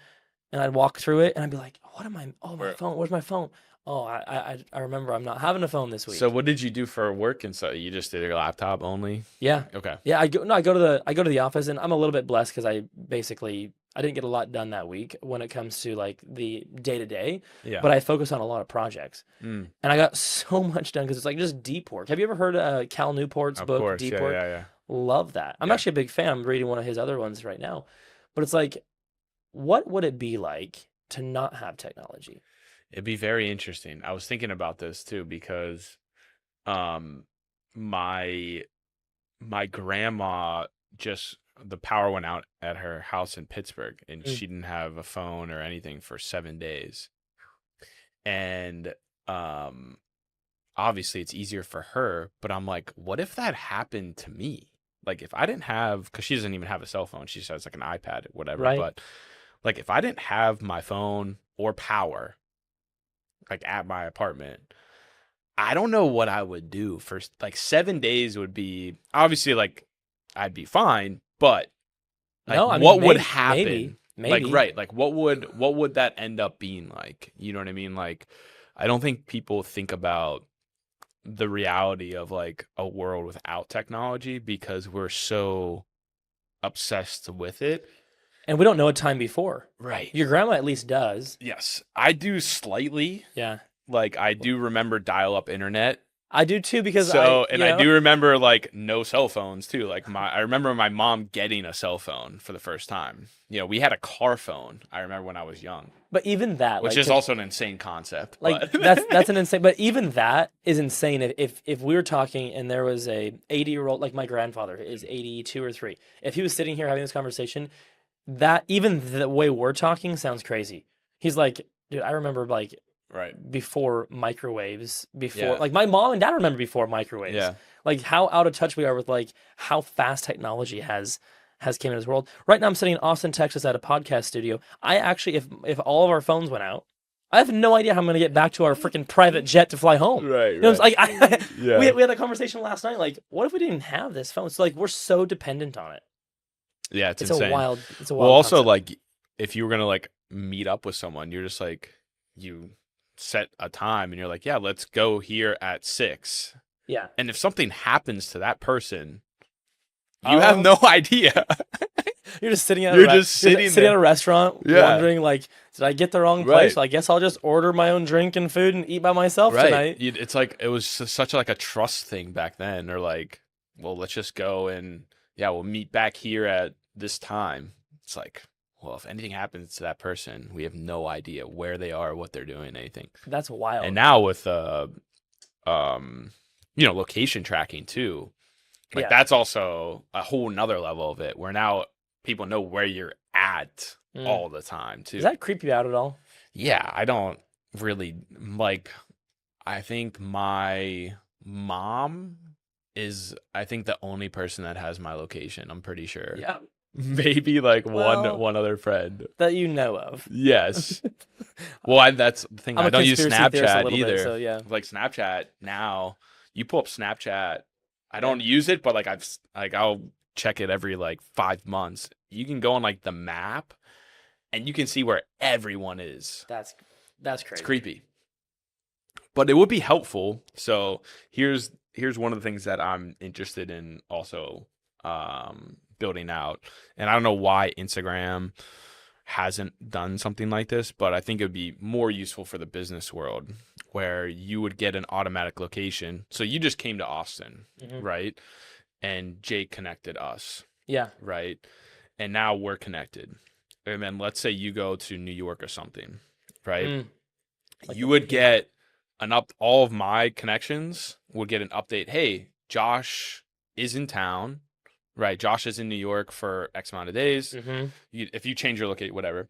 [SPEAKER 2] and I'd walk through it and I'd be like, what am I? Oh, my phone. Where's my phone? Oh, I remember I'm not having a phone this week.
[SPEAKER 1] So what did you do for work and so you just did your laptop only?
[SPEAKER 2] Yeah.
[SPEAKER 1] Okay.
[SPEAKER 2] Yeah, I go to the office and I'm a little bit blessed because I didn't get a lot done that week when it comes to like the day-to-day.
[SPEAKER 1] Yeah.
[SPEAKER 2] But I focus on a lot of projects. And I got so much done because it's like just deep work. Have you ever heard Cal Newport's book,
[SPEAKER 1] course.
[SPEAKER 2] Deep Work?
[SPEAKER 1] Yeah.
[SPEAKER 2] Love that. I'm actually a big fan. I'm reading one of his other ones right now. But it's like, what would it be like to not have technology?
[SPEAKER 1] It'd be very interesting. I was thinking about this too because my grandma the power went out at her house in Pittsburgh and she didn't have a phone or anything for 7 days. And obviously it's easier for her, but I'm like, what if that happened to me? Like if I didn't have, because she doesn't even have a cell phone, she just has like an iPad, whatever.
[SPEAKER 2] Right.
[SPEAKER 1] But like if I didn't have my phone or power, like at my apartment, I don't know what I would do for like 7 days. Would be obviously like I'd be fine, but like
[SPEAKER 2] No, I mean,
[SPEAKER 1] what would
[SPEAKER 2] maybe,
[SPEAKER 1] happen?
[SPEAKER 2] maybe.
[SPEAKER 1] Like right, like what would that end up being like? You know what I mean? Like I don't think people think about the reality of like a world without technology because we're so obsessed with it.
[SPEAKER 2] And we don't know a time before.
[SPEAKER 1] Right.
[SPEAKER 2] Your grandma at least does.
[SPEAKER 1] Yes. I do slightly.
[SPEAKER 2] Yeah.
[SPEAKER 1] Like I do remember dial-up internet.
[SPEAKER 2] I do too because
[SPEAKER 1] I do remember like no cell phones too. Like I remember my mom getting a cell phone for the first time. We had a car phone. I remember when I was young.
[SPEAKER 2] But even that,
[SPEAKER 1] which is also an insane concept.
[SPEAKER 2] Like
[SPEAKER 1] but.
[SPEAKER 2] that's an insane. But even that is insane. If we were talking and there was a 80-year-old, like my grandfather is 82 or 3. If he was sitting here having this conversation, that even the way we're talking sounds crazy. He's like, dude, I remember like.
[SPEAKER 1] Right.
[SPEAKER 2] Before microwaves, like my mom and dad remember before microwaves.
[SPEAKER 1] Yeah.
[SPEAKER 2] Like how out of touch we are with like how fast technology has came into this world. Right now I'm sitting in Austin, Texas at a podcast studio. I actually, if all of our phones went out, I have no idea how I'm going to get back to our freaking private jet to fly home.
[SPEAKER 1] Right.
[SPEAKER 2] It's like we had that conversation last night. Like, what if we didn't have this phone? So like we're so dependent on it.
[SPEAKER 1] Yeah, it's
[SPEAKER 2] It's
[SPEAKER 1] insane.
[SPEAKER 2] a wild
[SPEAKER 1] Well, also
[SPEAKER 2] concept.
[SPEAKER 1] like if you were gonna like meet up with someone, you're just like you set a time and you're like, yeah, let's go here at 6.
[SPEAKER 2] Yeah.
[SPEAKER 1] And if something happens to that person, you have no idea.
[SPEAKER 2] You're just sitting at
[SPEAKER 1] sitting
[SPEAKER 2] at a restaurant,
[SPEAKER 1] Yeah.
[SPEAKER 2] wondering like, did I get the wrong place?
[SPEAKER 1] Right.
[SPEAKER 2] Well, I guess I'll just order my own drink and food and eat by myself tonight.
[SPEAKER 1] It's like it was such like a trust thing back then. Or like, well, let's just go and we'll meet back here at this time. It's like, well, if anything happens to that person, we have no idea where they are, what they're doing, anything.
[SPEAKER 2] That's wild.
[SPEAKER 1] And now with location tracking too, like that's also a whole nother level of it where now people know where you're at all the time too.
[SPEAKER 2] Does that creep you out at all?
[SPEAKER 1] Yeah, I don't really like. I think my mom is the only person that has my location. I'm pretty sure.
[SPEAKER 2] Yeah.
[SPEAKER 1] Maybe like
[SPEAKER 2] Well,
[SPEAKER 1] one other friend.
[SPEAKER 2] that you know of.
[SPEAKER 1] Yes. Well, that's the thing.
[SPEAKER 2] I'm
[SPEAKER 1] I
[SPEAKER 2] a
[SPEAKER 1] don't use
[SPEAKER 2] conspiracy theorist a
[SPEAKER 1] Snapchat
[SPEAKER 2] little
[SPEAKER 1] either.
[SPEAKER 2] bit, so yeah.
[SPEAKER 1] Like Snapchat now, you pull up Snapchat. I don't use it, but like I'll check it every like 5 months. You can go on like the map, and you can see where everyone is.
[SPEAKER 2] That's crazy.
[SPEAKER 1] It's creepy. But it would be helpful. So here's one of the things that I'm interested in also building out. And I don't know why Instagram hasn't done something like this, but I think it would be more useful for the business world where you would get an automatic location. So you just came to Austin,
[SPEAKER 2] Hmm.
[SPEAKER 1] right? And Jake connected us,
[SPEAKER 2] Yeah.
[SPEAKER 1] right? And now we're connected. And then let's say you go to New York or something, right?
[SPEAKER 2] Like
[SPEAKER 1] You would get all of my connections would get an update. Hey, Josh is in town, right? Josh is in New York for X amount of days.
[SPEAKER 2] Mm-hmm.
[SPEAKER 1] If you change your location, whatever,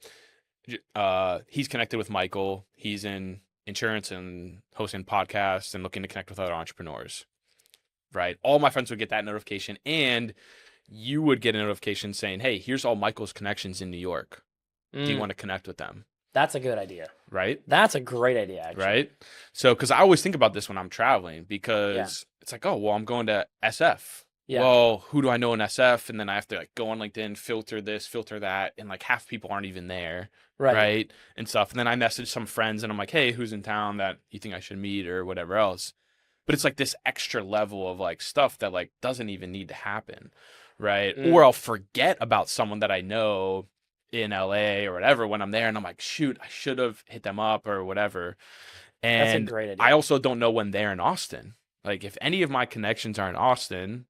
[SPEAKER 1] he's connected with Michael. He's in insurance and hosting podcasts and looking to connect with other entrepreneurs, right? All my friends would get that notification, and you would get a notification saying, hey, here's all Michael's connections in New York. Do you want to connect with them?
[SPEAKER 2] That's a good idea.
[SPEAKER 1] Right?
[SPEAKER 2] That's a great idea, actually.
[SPEAKER 1] Right? So, because I always think about this when I'm traveling, because it's like, oh, well, I'm going to SF.
[SPEAKER 2] Yeah.
[SPEAKER 1] Well, who do I know in SF? And then I have to like go on LinkedIn, filter this, filter that, and like half people aren't even there, right? And stuff. And then I message some friends, and I'm like, hey, who's in town that you think I should meet or whatever else? But it's like this extra level of like stuff that like doesn't even need to happen, right? Or I'll forget about someone that I know in LA or whatever when I'm there, and I'm like, shoot, I should have hit them up or whatever. And
[SPEAKER 2] that's a great idea.
[SPEAKER 1] I also don't know when they're in Austin. Like if any of my connections are in Austin.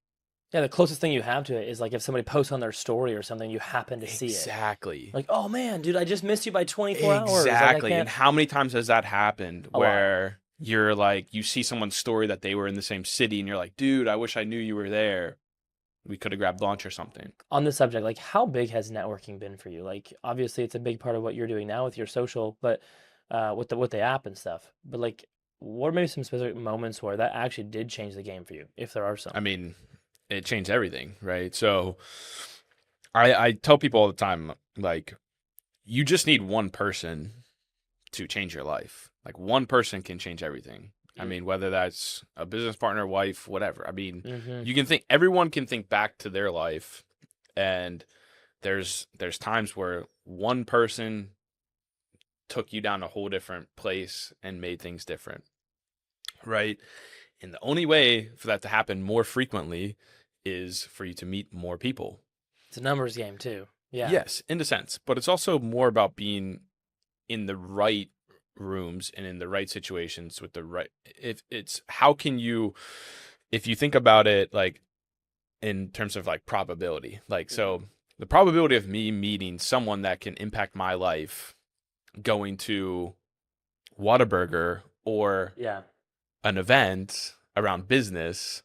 [SPEAKER 2] Yeah, the closest thing you have to it is like if somebody posts on their story or something, you happen to see it.
[SPEAKER 1] Exactly.
[SPEAKER 2] Like, oh man, dude, I just missed you by 24 hours.
[SPEAKER 1] Exactly.
[SPEAKER 2] Like,
[SPEAKER 1] and how many times has that happened where you're like, you see someone's story that they were in the same city and you're like, dude, I wish I knew you were there. We could have grabbed lunch or something.
[SPEAKER 2] On this subject, like how big has networking been for you? Like obviously it's a big part of what you're doing now with your social, but with the app and stuff. But like what are maybe some specific moments where that actually did change the game for you, if there are some?
[SPEAKER 1] I mean, it changed everything, right? So I tell people all the time, like, you just need one person to change your life. Like one person can change everything. I mean, whether that's a business partner, wife, whatever. I mean, you can think, everyone can think back to their life, and there's times where one person took you down a whole different place and made things different, right? And the only way for that to happen more frequently is for you to meet more people.
[SPEAKER 2] It's a numbers game too. Yeah.
[SPEAKER 1] Yes, in a sense, but it's also more about being in the right rooms and in the right situations with the right, if you think about it like in terms of like probability, like so the probability of me meeting someone that can impact my life going to Whataburger or an event around business,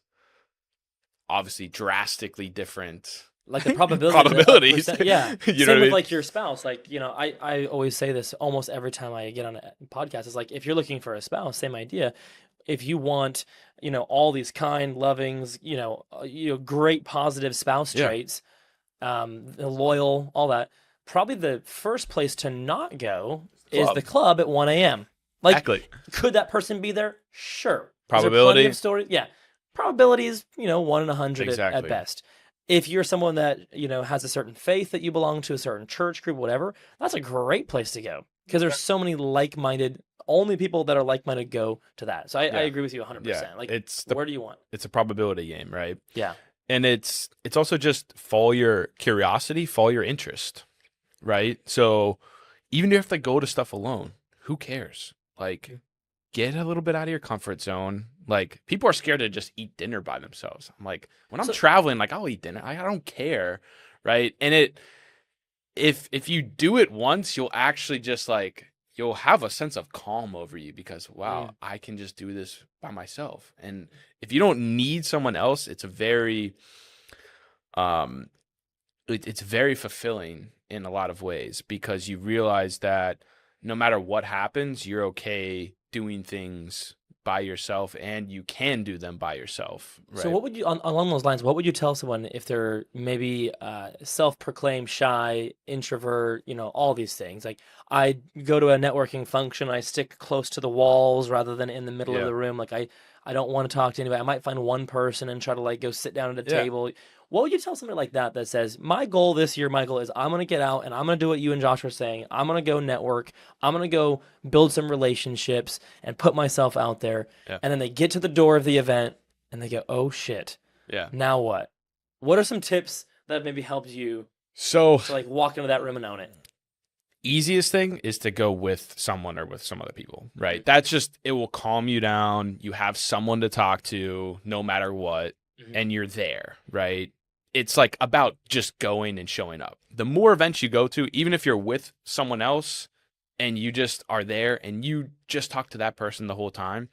[SPEAKER 1] obviously drastically different.
[SPEAKER 2] Like the probabilities. Yeah.
[SPEAKER 1] You know
[SPEAKER 2] Same
[SPEAKER 1] what I
[SPEAKER 2] with
[SPEAKER 1] mean?
[SPEAKER 2] like your spouse. Like, I always say this almost every time I get on a podcast. It's like, if you're looking for a spouse, same idea. If you want, all these kind, lovings, great positive spouse traits, loyal, all that, probably the first place to not go is the club at 1 a.m. Like,
[SPEAKER 1] exactly.
[SPEAKER 2] Could that person be there? Sure.
[SPEAKER 1] Probability.
[SPEAKER 2] Of stories? Yeah. Probability is, 1 in 100 at best. If you're someone that, has a certain faith that you belong to, a certain church group, whatever, that's a great place to go because there's so many like-minded, only people that are like-minded go to that. So I agree with you 100%.
[SPEAKER 1] Yeah.
[SPEAKER 2] Like, where do you want?
[SPEAKER 1] It's a probability game, right?
[SPEAKER 2] Yeah.
[SPEAKER 1] And it's also just follow your curiosity, follow your interest, right? So even if you have to go to stuff alone, who cares? Like, get a little bit out of your comfort zone. Like, people are scared to just eat dinner by themselves. I'm like, when I'm traveling, like, I'll eat dinner. I don't care, right? And if you do it once, you'll actually just like, you'll have a sense of calm over you because, wow, I can just do this by myself. And if you don't need someone else, it's very fulfilling in a lot of ways because you realize that no matter what happens, you're okay doing things by yourself and you can do them by yourself. Right?
[SPEAKER 2] So what would you, along those lines, what would you tell someone if they're maybe self-proclaimed shy, introvert, all these things? Like, I go to a networking function, I stick close to the walls rather than in the middle of the room. Like, I don't want to talk to anybody. I might find one person and try to like go sit down at a table. What would you tell somebody like that says, my goal this year, Michael, is I'm going to get out and I'm going to do what you and Josh were saying. I'm going to go network. I'm going to go build some relationships and put myself out there. Yeah. And then they get to the door of the event and they go, oh shit. Yeah. Now what? What are some tips that maybe helped you to like walk into that room and own it?
[SPEAKER 1] easiest thing is to go with someone or with some other people, right? That's just, it will calm you down. You have someone to talk to no matter what, and you're there, right? It's like about just going and showing up. The more events you go to, even if you're with someone else and you just are there and you just talk to that person the whole time,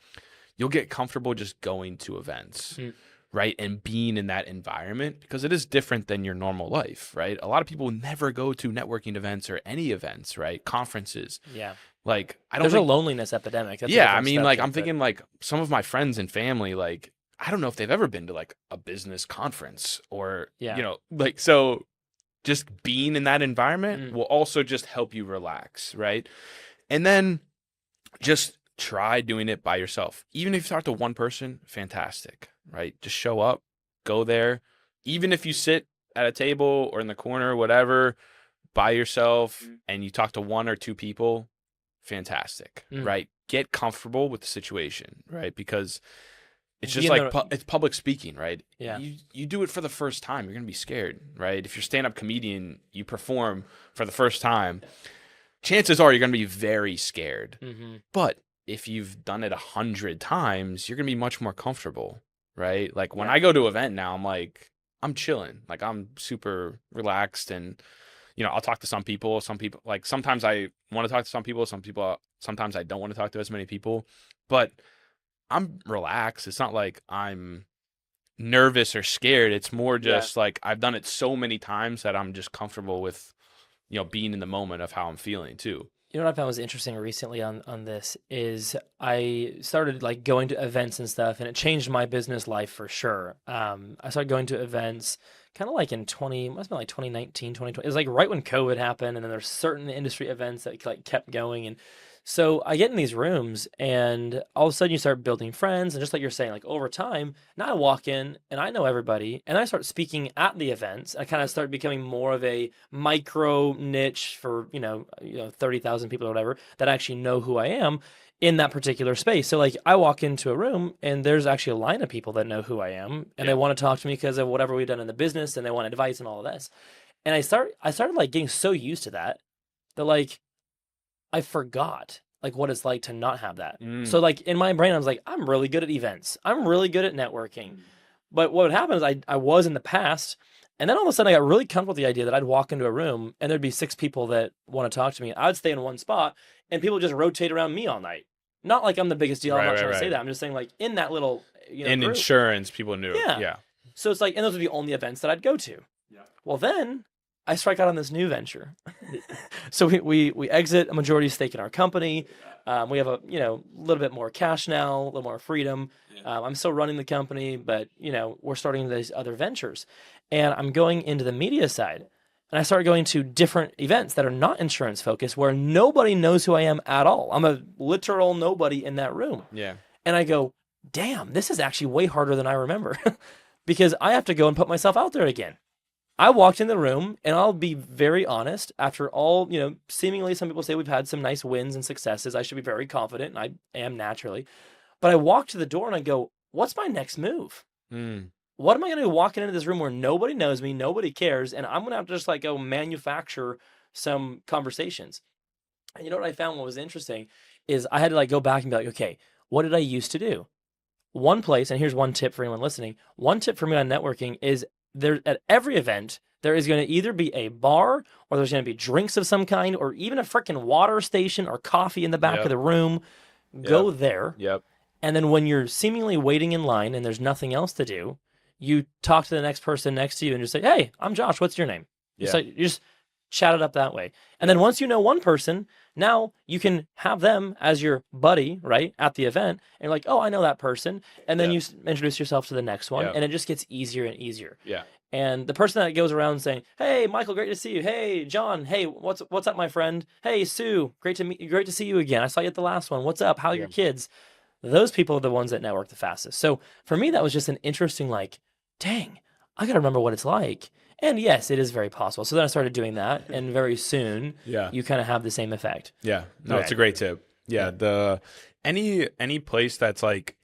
[SPEAKER 1] you'll get comfortable just going to events. Right. And being in that environment, because it is different than your normal life. Right. A lot of people never go to networking events or any events, right? Conferences.
[SPEAKER 2] Yeah.
[SPEAKER 1] Like, I don't
[SPEAKER 2] There's
[SPEAKER 1] think,
[SPEAKER 2] a loneliness epidemic. That's a
[SPEAKER 1] yeah. I
[SPEAKER 2] different
[SPEAKER 1] mean, like,
[SPEAKER 2] subject,
[SPEAKER 1] I'm thinking like some of my friends and family, like, I don't know if they've ever been to like a business conference or,
[SPEAKER 2] Yeah.
[SPEAKER 1] like, so just being in that environment will also just help you relax. Right. And then just try doing it by yourself. Even if you talk to one person, fantastic, right? Just show up, go there. Even if you sit at a table or in the corner, whatever, by yourself and you talk to one or two people, fantastic, right? Get comfortable with the situation, right? Because it's just like it's public speaking, right?
[SPEAKER 2] Yeah.
[SPEAKER 1] You do it for the first time, you're going to be scared, right? If you're stand-up comedian, you perform for the first time, chances are you're going to be very scared. But if you've done it 100 times, you're going to be much more comfortable, right? Like when I go to an event now, I'm like, I'm chilling. Like I'm super relaxed and, I'll talk to some people, like sometimes I want to talk to some people, sometimes I don't want to talk to as many people, but I'm relaxed. It's not like I'm nervous or scared. It's more just like I've done it so many times that I'm just comfortable with, being in the moment of how I'm feeling too.
[SPEAKER 2] You know what I found was interesting recently on this is I started like going to events and stuff, and it changed my business life for sure. I started going to events kind of like in must have been like 2019, 2020. It was like right when COVID happened, and then there's certain industry events that like kept going. And so I get in these rooms, and all of a sudden you start building friends, and just like you're saying, like over time, now I walk in and I know everybody, and I start speaking at the events. I kind of start becoming more of a micro niche for 30,000 people or whatever that actually know who I am in that particular space. So like I walk into a room and there's actually a line of people that know who I am, and they want to talk to me because of whatever we've done in the business, and they want advice and all of this. And I started like getting so used to that like I forgot like what it's like to not have that. So like in my brain, I was like, I'm really good at events. I'm really good at networking. But what would happen is I was in the past, and then all of a sudden I got really comfortable with the idea that I'd walk into a room and there'd be 6 people that want to talk to me. I would stay in one spot and people just rotate around me all night. Not like I'm the biggest deal. I'm not trying to say that. I'm just saying like in that little,
[SPEAKER 1] in
[SPEAKER 2] group.
[SPEAKER 1] Insurance, people knew.
[SPEAKER 2] Yeah. So it's like, and those are the only events that I'd go to. Yeah. Well, then I strike out on this new venture. So we exit a majority stake in our company. We have a little bit more cash now, a little more freedom. I'm still running the company, but we're starting these other ventures, and I'm going into the media side. And I started going to different events that are not insurance focused, where nobody knows who I am at all. I'm a literal nobody in that room.
[SPEAKER 1] Yeah.
[SPEAKER 2] And I go, damn, this is actually way harder than I remember, because I have to go and put myself out there again. I walked in the room, and I'll be very honest, after all, seemingly some people say we've had some nice wins and successes. I should be very confident, and I am naturally. But I walk to the door and I go, what's my next move? What am I going to do walking into this room where nobody knows me, nobody cares, and I'm going to have to just like go manufacture some conversations? And you know what I found what was interesting is I had to like go back and be like, okay, what did I used to do? One place, and here's one tip for anyone listening. One tip for me on networking is there at every event, there is going to either be a bar or there's going to be drinks of some kind or even a freaking water station or coffee in the back of the room. Go there.
[SPEAKER 1] Yep.
[SPEAKER 2] And then when you're seemingly waiting in line and there's nothing else to do, you talk to the next person next to you and just say, hey, I'm Josh. What's your name?
[SPEAKER 1] Yeah.
[SPEAKER 2] So you just chat it up that way. And then once you know one person, now you can have them as your buddy, right, at the event. And you're like, oh, I know that person. And then you introduce yourself to the next one. And it just gets easier and easier.
[SPEAKER 1] Yeah.
[SPEAKER 2] And the person that goes around saying, hey, Michael, great to see you. Hey, John, hey, what's up, my friend? Hey, Sue, great to see you again. I saw you at the last one. What's up? How are your kids? Those people are the ones that network the fastest. So for me, that was just an interesting, like, dang, I got to remember what it's like. And yes, it is very possible. So then I started doing that, and very soon, you kind of have the same effect.
[SPEAKER 1] Yeah, no, it's a great tip. Yeah, any place that's like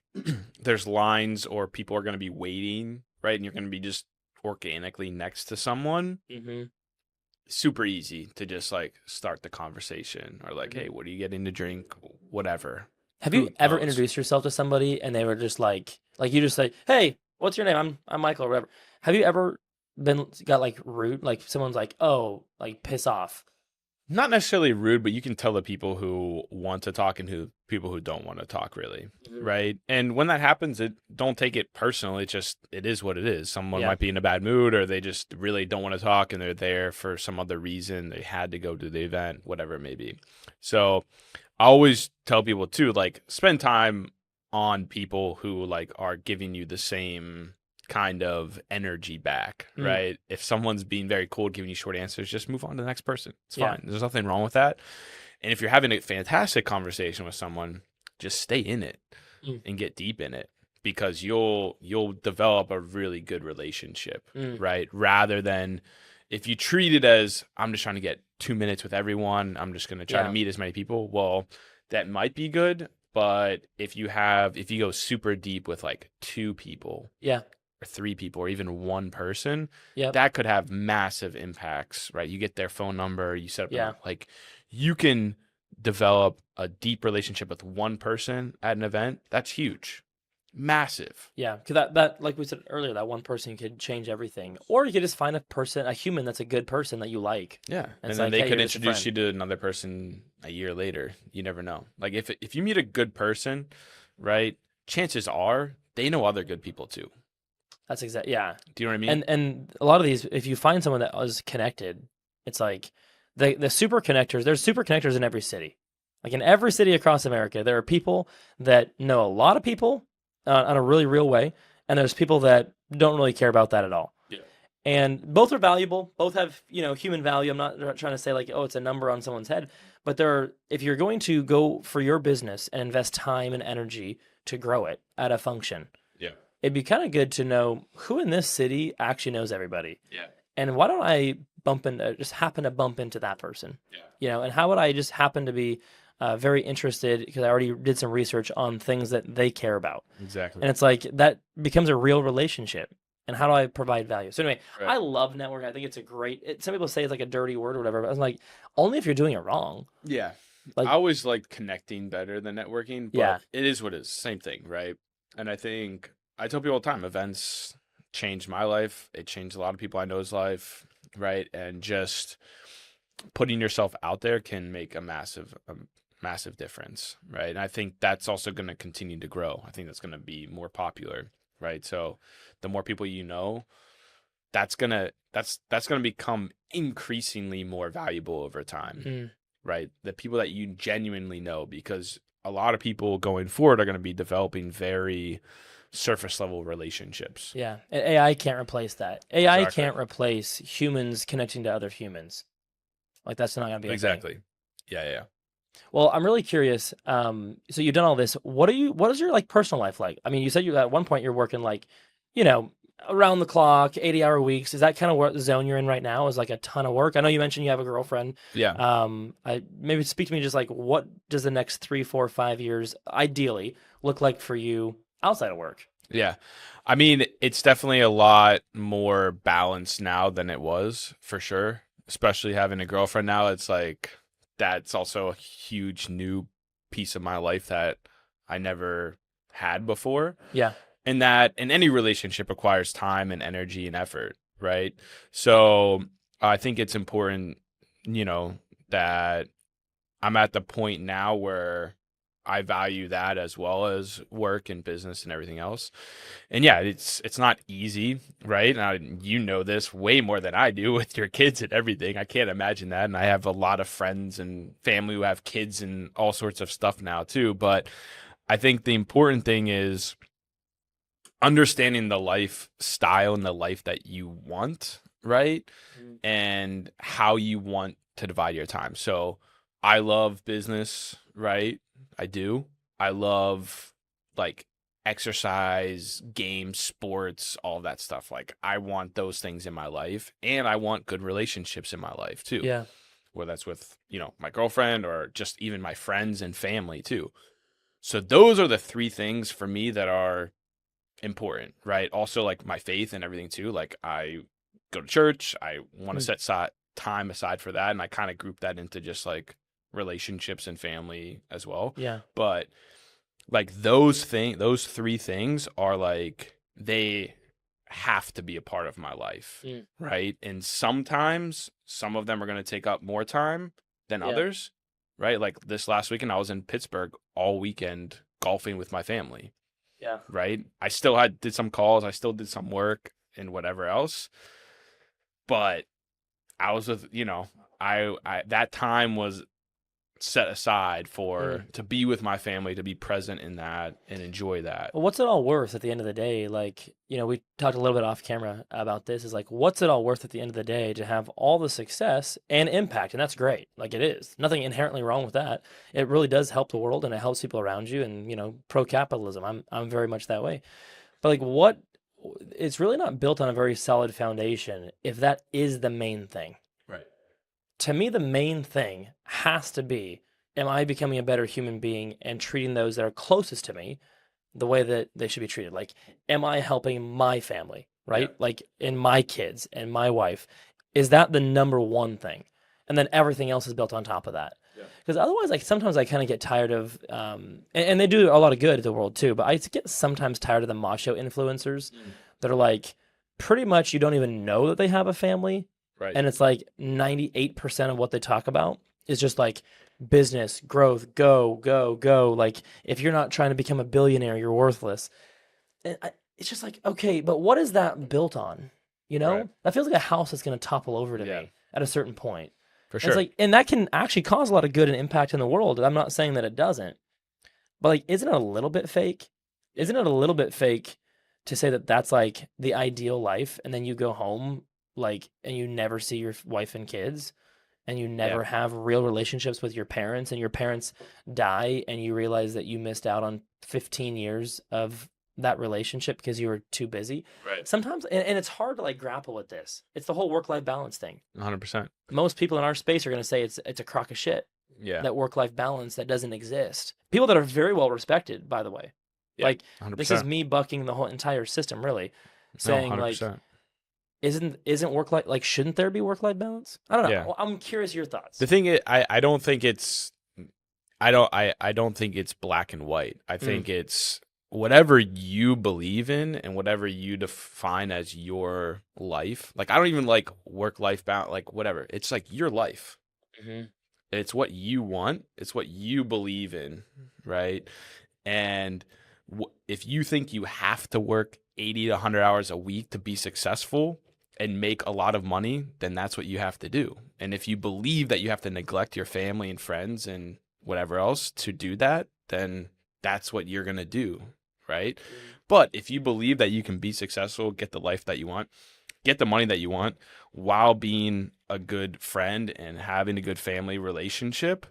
[SPEAKER 1] there's lines or people are going to be waiting, right, and you're going to be just organically next to someone. super easy to just like start the conversation or like,
[SPEAKER 2] Mhm.
[SPEAKER 1] hey, what are you getting to drink? Whatever.
[SPEAKER 2] Have you
[SPEAKER 1] Food
[SPEAKER 2] ever
[SPEAKER 1] goes.
[SPEAKER 2] introduced yourself to somebody and they were just like you just say, "Hey, what's your name? I'm Michael," or whatever. Have you ever got like rude, like someone's like, "Oh, like piss off."
[SPEAKER 1] Not necessarily rude, but you can tell the people who want to talk and who people who don't want to talk, really,
[SPEAKER 2] Mhm.
[SPEAKER 1] right? And when that happens, it don't take it personal. It just it is what it is. Someone
[SPEAKER 2] Yeah.
[SPEAKER 1] might be in a bad mood, or they just really don't want to talk, and they're there for some other reason. They had to go to the event, whatever it may be. So I always tell people too, like spend time on people who like are giving you the same kind of energy back,
[SPEAKER 2] Mm,
[SPEAKER 1] right? If someone's being very cold, giving you short answers, just move on to the next person. It's
[SPEAKER 2] yeah.
[SPEAKER 1] fine. There's nothing wrong with that. And if you're having a fantastic conversation with someone, just stay in it
[SPEAKER 2] Mm,
[SPEAKER 1] and get deep in it because you'll develop a really good relationship,
[SPEAKER 2] mm,
[SPEAKER 1] right? Rather than if you treat it as I'm just trying to get 2 minutes with everyone, I'm just going to try to
[SPEAKER 2] yeah.
[SPEAKER 1] meet as many people. Well, that might be good, but if you go super deep with like two people
[SPEAKER 2] Yeah.
[SPEAKER 1] or three people or even one person,
[SPEAKER 2] Yep.
[SPEAKER 1] that could have massive impacts, right? You get their phone number, you set up
[SPEAKER 2] Yeah.
[SPEAKER 1] like you can develop a deep relationship with one person at an event. That's huge. Massive.
[SPEAKER 2] Yeah, because that like we said earlier, that one person could change everything, or you could just find a person, a human that's a good person that you like,
[SPEAKER 1] Yeah.
[SPEAKER 2] and
[SPEAKER 1] And
[SPEAKER 2] it's
[SPEAKER 1] then
[SPEAKER 2] like,
[SPEAKER 1] they
[SPEAKER 2] hey,
[SPEAKER 1] could
[SPEAKER 2] you're just a
[SPEAKER 1] introduce
[SPEAKER 2] friend.
[SPEAKER 1] you to another person a year later. You never know. Like if you meet a good person, right? Chances are they know other good people too.
[SPEAKER 2] That's exact. Yeah,
[SPEAKER 1] Do you know what I mean?
[SPEAKER 2] and a lot of these, if you find someone that is connected, it's like the super connectors. There's super connectors in every city. Like in every city across America, there are people that know a lot of people on a really real way, and there's people that don't really care about that at all.
[SPEAKER 1] Yeah.
[SPEAKER 2] And both are valuable. Both have, human value. I'm not trying to say like, oh, it's a number on someone's head, but if you're going to go for your business and invest time and energy to grow it at a function,
[SPEAKER 1] Yeah.
[SPEAKER 2] it'd be kind of good to know who in this city actually knows everybody.
[SPEAKER 1] Yeah.
[SPEAKER 2] And why don't I just happen to bump into that person?
[SPEAKER 1] Yeah.
[SPEAKER 2] And how would I just happen to be very interested because I already did some research on things that they care about.
[SPEAKER 1] Exactly.
[SPEAKER 2] And it's like that becomes a real relationship. And how do I provide value? So anyway,
[SPEAKER 1] Right.
[SPEAKER 2] I love networking. I think it's a some people say it's like a dirty word or whatever, but I was like, only if you're doing it wrong.
[SPEAKER 1] Yeah.
[SPEAKER 2] Like,
[SPEAKER 1] I always like connecting better than networking,
[SPEAKER 2] yeah,
[SPEAKER 1] but it is what it is. Same thing, right? And I think I tell people all the time, events changed my life. It changed a lot of people I know's life, right? And just putting yourself out there can make a massive difference, right? And I think that's also going to continue to grow. I think that's going to be more popular, right? So the more people you know, that's gonna become increasingly more valuable over time,
[SPEAKER 2] mm,
[SPEAKER 1] right? The people that you genuinely know, because a lot of people going forward are going to be developing very surface level relationships.
[SPEAKER 2] yeah. And AI can't replace that. AI
[SPEAKER 1] Exactly.
[SPEAKER 2] can't replace humans connecting to other humans. Like that's not gonna be a thing.
[SPEAKER 1] Exactly. Yeah, yeah.
[SPEAKER 2] Well, I'm really curious. So you've done all this. What is your like personal life like? I mean, you said you at one point you're working like, you know, around the clock, 80-hour weeks. Is that kind of what zone you're in right now? Is like a ton of work? I know you mentioned you have a girlfriend.
[SPEAKER 1] Yeah.
[SPEAKER 2] I maybe speak to me just like what does the next 3, 4, 5 years ideally look like for you outside of work?
[SPEAKER 1] Yeah. I mean, it's definitely a lot more balanced now than it was for sure. Especially having a girlfriend now, it's like that's also a huge new piece of my life that I never had before.
[SPEAKER 2] Yeah.
[SPEAKER 1] And that in any relationship requires time and energy and effort, right? So I think it's important, that I'm at the point now where I value that as well as work and business and everything else. And yeah, it's not easy, right? You know this way more than I do with your kids and everything. I can't imagine that. And I have a lot of friends and family who have kids and all sorts of stuff now too. But I think the important thing is understanding the lifestyle and the life that you want, right?
[SPEAKER 2] Mm.
[SPEAKER 1] And how you want to divide your time. So I love business, right? I do. I love like exercise, games, sports, all that stuff. Like I want those things in my life and I want good relationships in my life too.
[SPEAKER 2] Yeah.
[SPEAKER 1] Whether that's with, my girlfriend or just even my friends and family too. So those are the three things for me that are important, right? Also like my faith and everything too. Like I go to church. I want to
[SPEAKER 2] Mm.
[SPEAKER 1] time aside for that, and I kind of group that into just like relationships and family as well.
[SPEAKER 2] Yeah.
[SPEAKER 1] But like those three things are like they have to be a part of my life,
[SPEAKER 2] Mm.
[SPEAKER 1] right? And sometimes some of them are going to take up more time than
[SPEAKER 2] Yeah.
[SPEAKER 1] others, right? Like this last weekend, I was in Pittsburgh all weekend golfing with my family,
[SPEAKER 2] Yeah.
[SPEAKER 1] right? I still did some calls, I still did some work and whatever else, but I was with, I that time was set aside for to be with my family, to be present in that and enjoy that.
[SPEAKER 2] Well, what's it all worth at the end of the day? Like, we talked a little bit off camera about this. Is like, what's it all worth at the end of the day to have all the success and impact? And that's great. Like, it is nothing inherently wrong with that. It really does help the world and it helps people around you. And pro capitalism. I'm very much that way. But like, what? It's really not built on a very solid foundation if that is the main thing.
[SPEAKER 1] Right.
[SPEAKER 2] To me, the main thing has to be, am I becoming a better human being and treating those that are closest to me the way that they should be treated? Like, am I helping my family, right?
[SPEAKER 1] Yeah.
[SPEAKER 2] Like, in my kids and my wife? Is that the number one thing? And then everything else is built on top of that. Because otherwise, like, sometimes I kind of get tired of, and they do a lot of good to the world too, but I get sometimes tired of the macho influencers that are like, pretty much you don't even know that they have a family.
[SPEAKER 1] Right.
[SPEAKER 2] And it's like 98% of what they talk about is just like business, growth, go, go, go. Like, if you're not trying to become a billionaire, you're worthless. And it's just like, okay, but what is that built on?
[SPEAKER 1] Right.
[SPEAKER 2] That feels like a house that's going to topple over to
[SPEAKER 1] Yeah.
[SPEAKER 2] me at a certain point.
[SPEAKER 1] For
[SPEAKER 2] And
[SPEAKER 1] sure.
[SPEAKER 2] it's like, and that can actually cause a lot of good and impact in the world. I'm not saying that it doesn't, but like, isn't it a little bit fake? Isn't it a little bit fake to say that that's like the ideal life, and then you go home like, and you never see your wife and kids, and you never have real relationships with your parents, and your parents die, and you realize that you missed out on 15 years of that relationship because you were too busy.
[SPEAKER 1] Right.
[SPEAKER 2] Sometimes, and it's hard to like grapple with this. It's the whole work-life balance thing.
[SPEAKER 1] 100%.
[SPEAKER 2] Most people in our space are going to say it's a crock of shit.
[SPEAKER 1] Yeah.
[SPEAKER 2] That work-life balance that doesn't exist. People that are very well respected, by the way.
[SPEAKER 1] Yeah,
[SPEAKER 2] like
[SPEAKER 1] 100%.
[SPEAKER 2] This is me bucking the whole entire system, really, saying
[SPEAKER 1] No,
[SPEAKER 2] like,
[SPEAKER 1] 100%.
[SPEAKER 2] isn't work-life, like, shouldn't there be work-life balance? I don't know.
[SPEAKER 1] Yeah.
[SPEAKER 2] I'm curious your thoughts.
[SPEAKER 1] The thing is, I don't think it's I don't think it's black and white. I think it's whatever you believe in and whatever you define as your life. Like, I don't even like work-life balance, like whatever. It's like your life.
[SPEAKER 2] Mm-hmm.
[SPEAKER 1] It's what you want. It's what you believe in, right? And if you think you have to work 80 to 100 hours a week to be successful and make a lot of money, then that's what you have to do. And if you believe that you have to neglect your family and friends and whatever else to do that, then that's what you're going to do, right? But if you believe that you can be successful, get the life that you want, get the money that you want while being a good friend and having a good family relationship,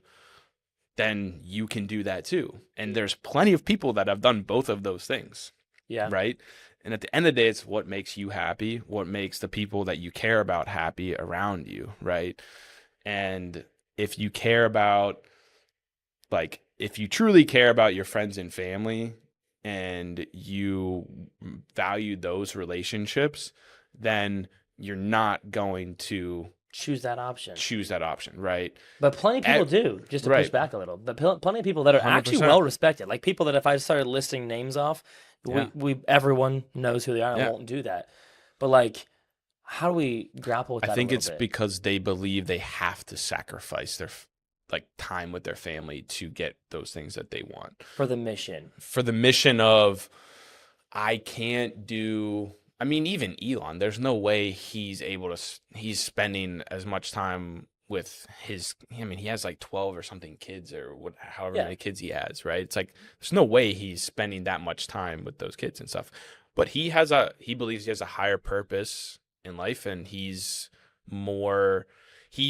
[SPEAKER 1] then you can do that too. And there's plenty of people that have done both of those things.
[SPEAKER 2] Yeah.
[SPEAKER 1] Right. And at the end of the day, it's what makes you happy, what makes the people that you care about happy around you. Right. And if you care about, like, if you truly care about your friends and family and you value those relationships, then you're not going to
[SPEAKER 2] choose that option.
[SPEAKER 1] Right?
[SPEAKER 2] But plenty of people do, just to push back a little. But plenty of people that are actually
[SPEAKER 1] 100%.
[SPEAKER 2] well respected, like people that if I started listing names off, everyone knows who they are and won't do that. But like, how do we grapple with that?
[SPEAKER 1] I think it's
[SPEAKER 2] bit?
[SPEAKER 1] because they believe they have to sacrifice their like time with their family to get those things that they want
[SPEAKER 2] for the mission.
[SPEAKER 1] For the mission of, I can't do. I mean, even Elon, there's no way he's spending as much time with he has like 12 or something kids or however many kids he has, right? It's like, there's no way he's spending that much time with those kids and stuff. But he believes he has a higher purpose in life, and he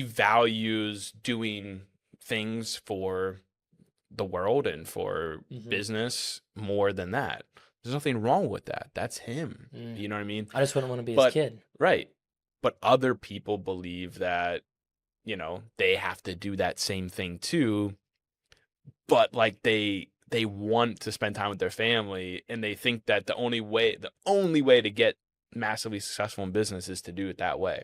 [SPEAKER 1] values doing things for the world and for business more than that. There's nothing wrong with that. That's him. You know what I mean?
[SPEAKER 2] I just wouldn't want to be his kid.
[SPEAKER 1] Right. But other people believe that, they have to do that same thing too. But like they want to spend time with their family, and they think that the only way to get massively successful in business is to do it that way.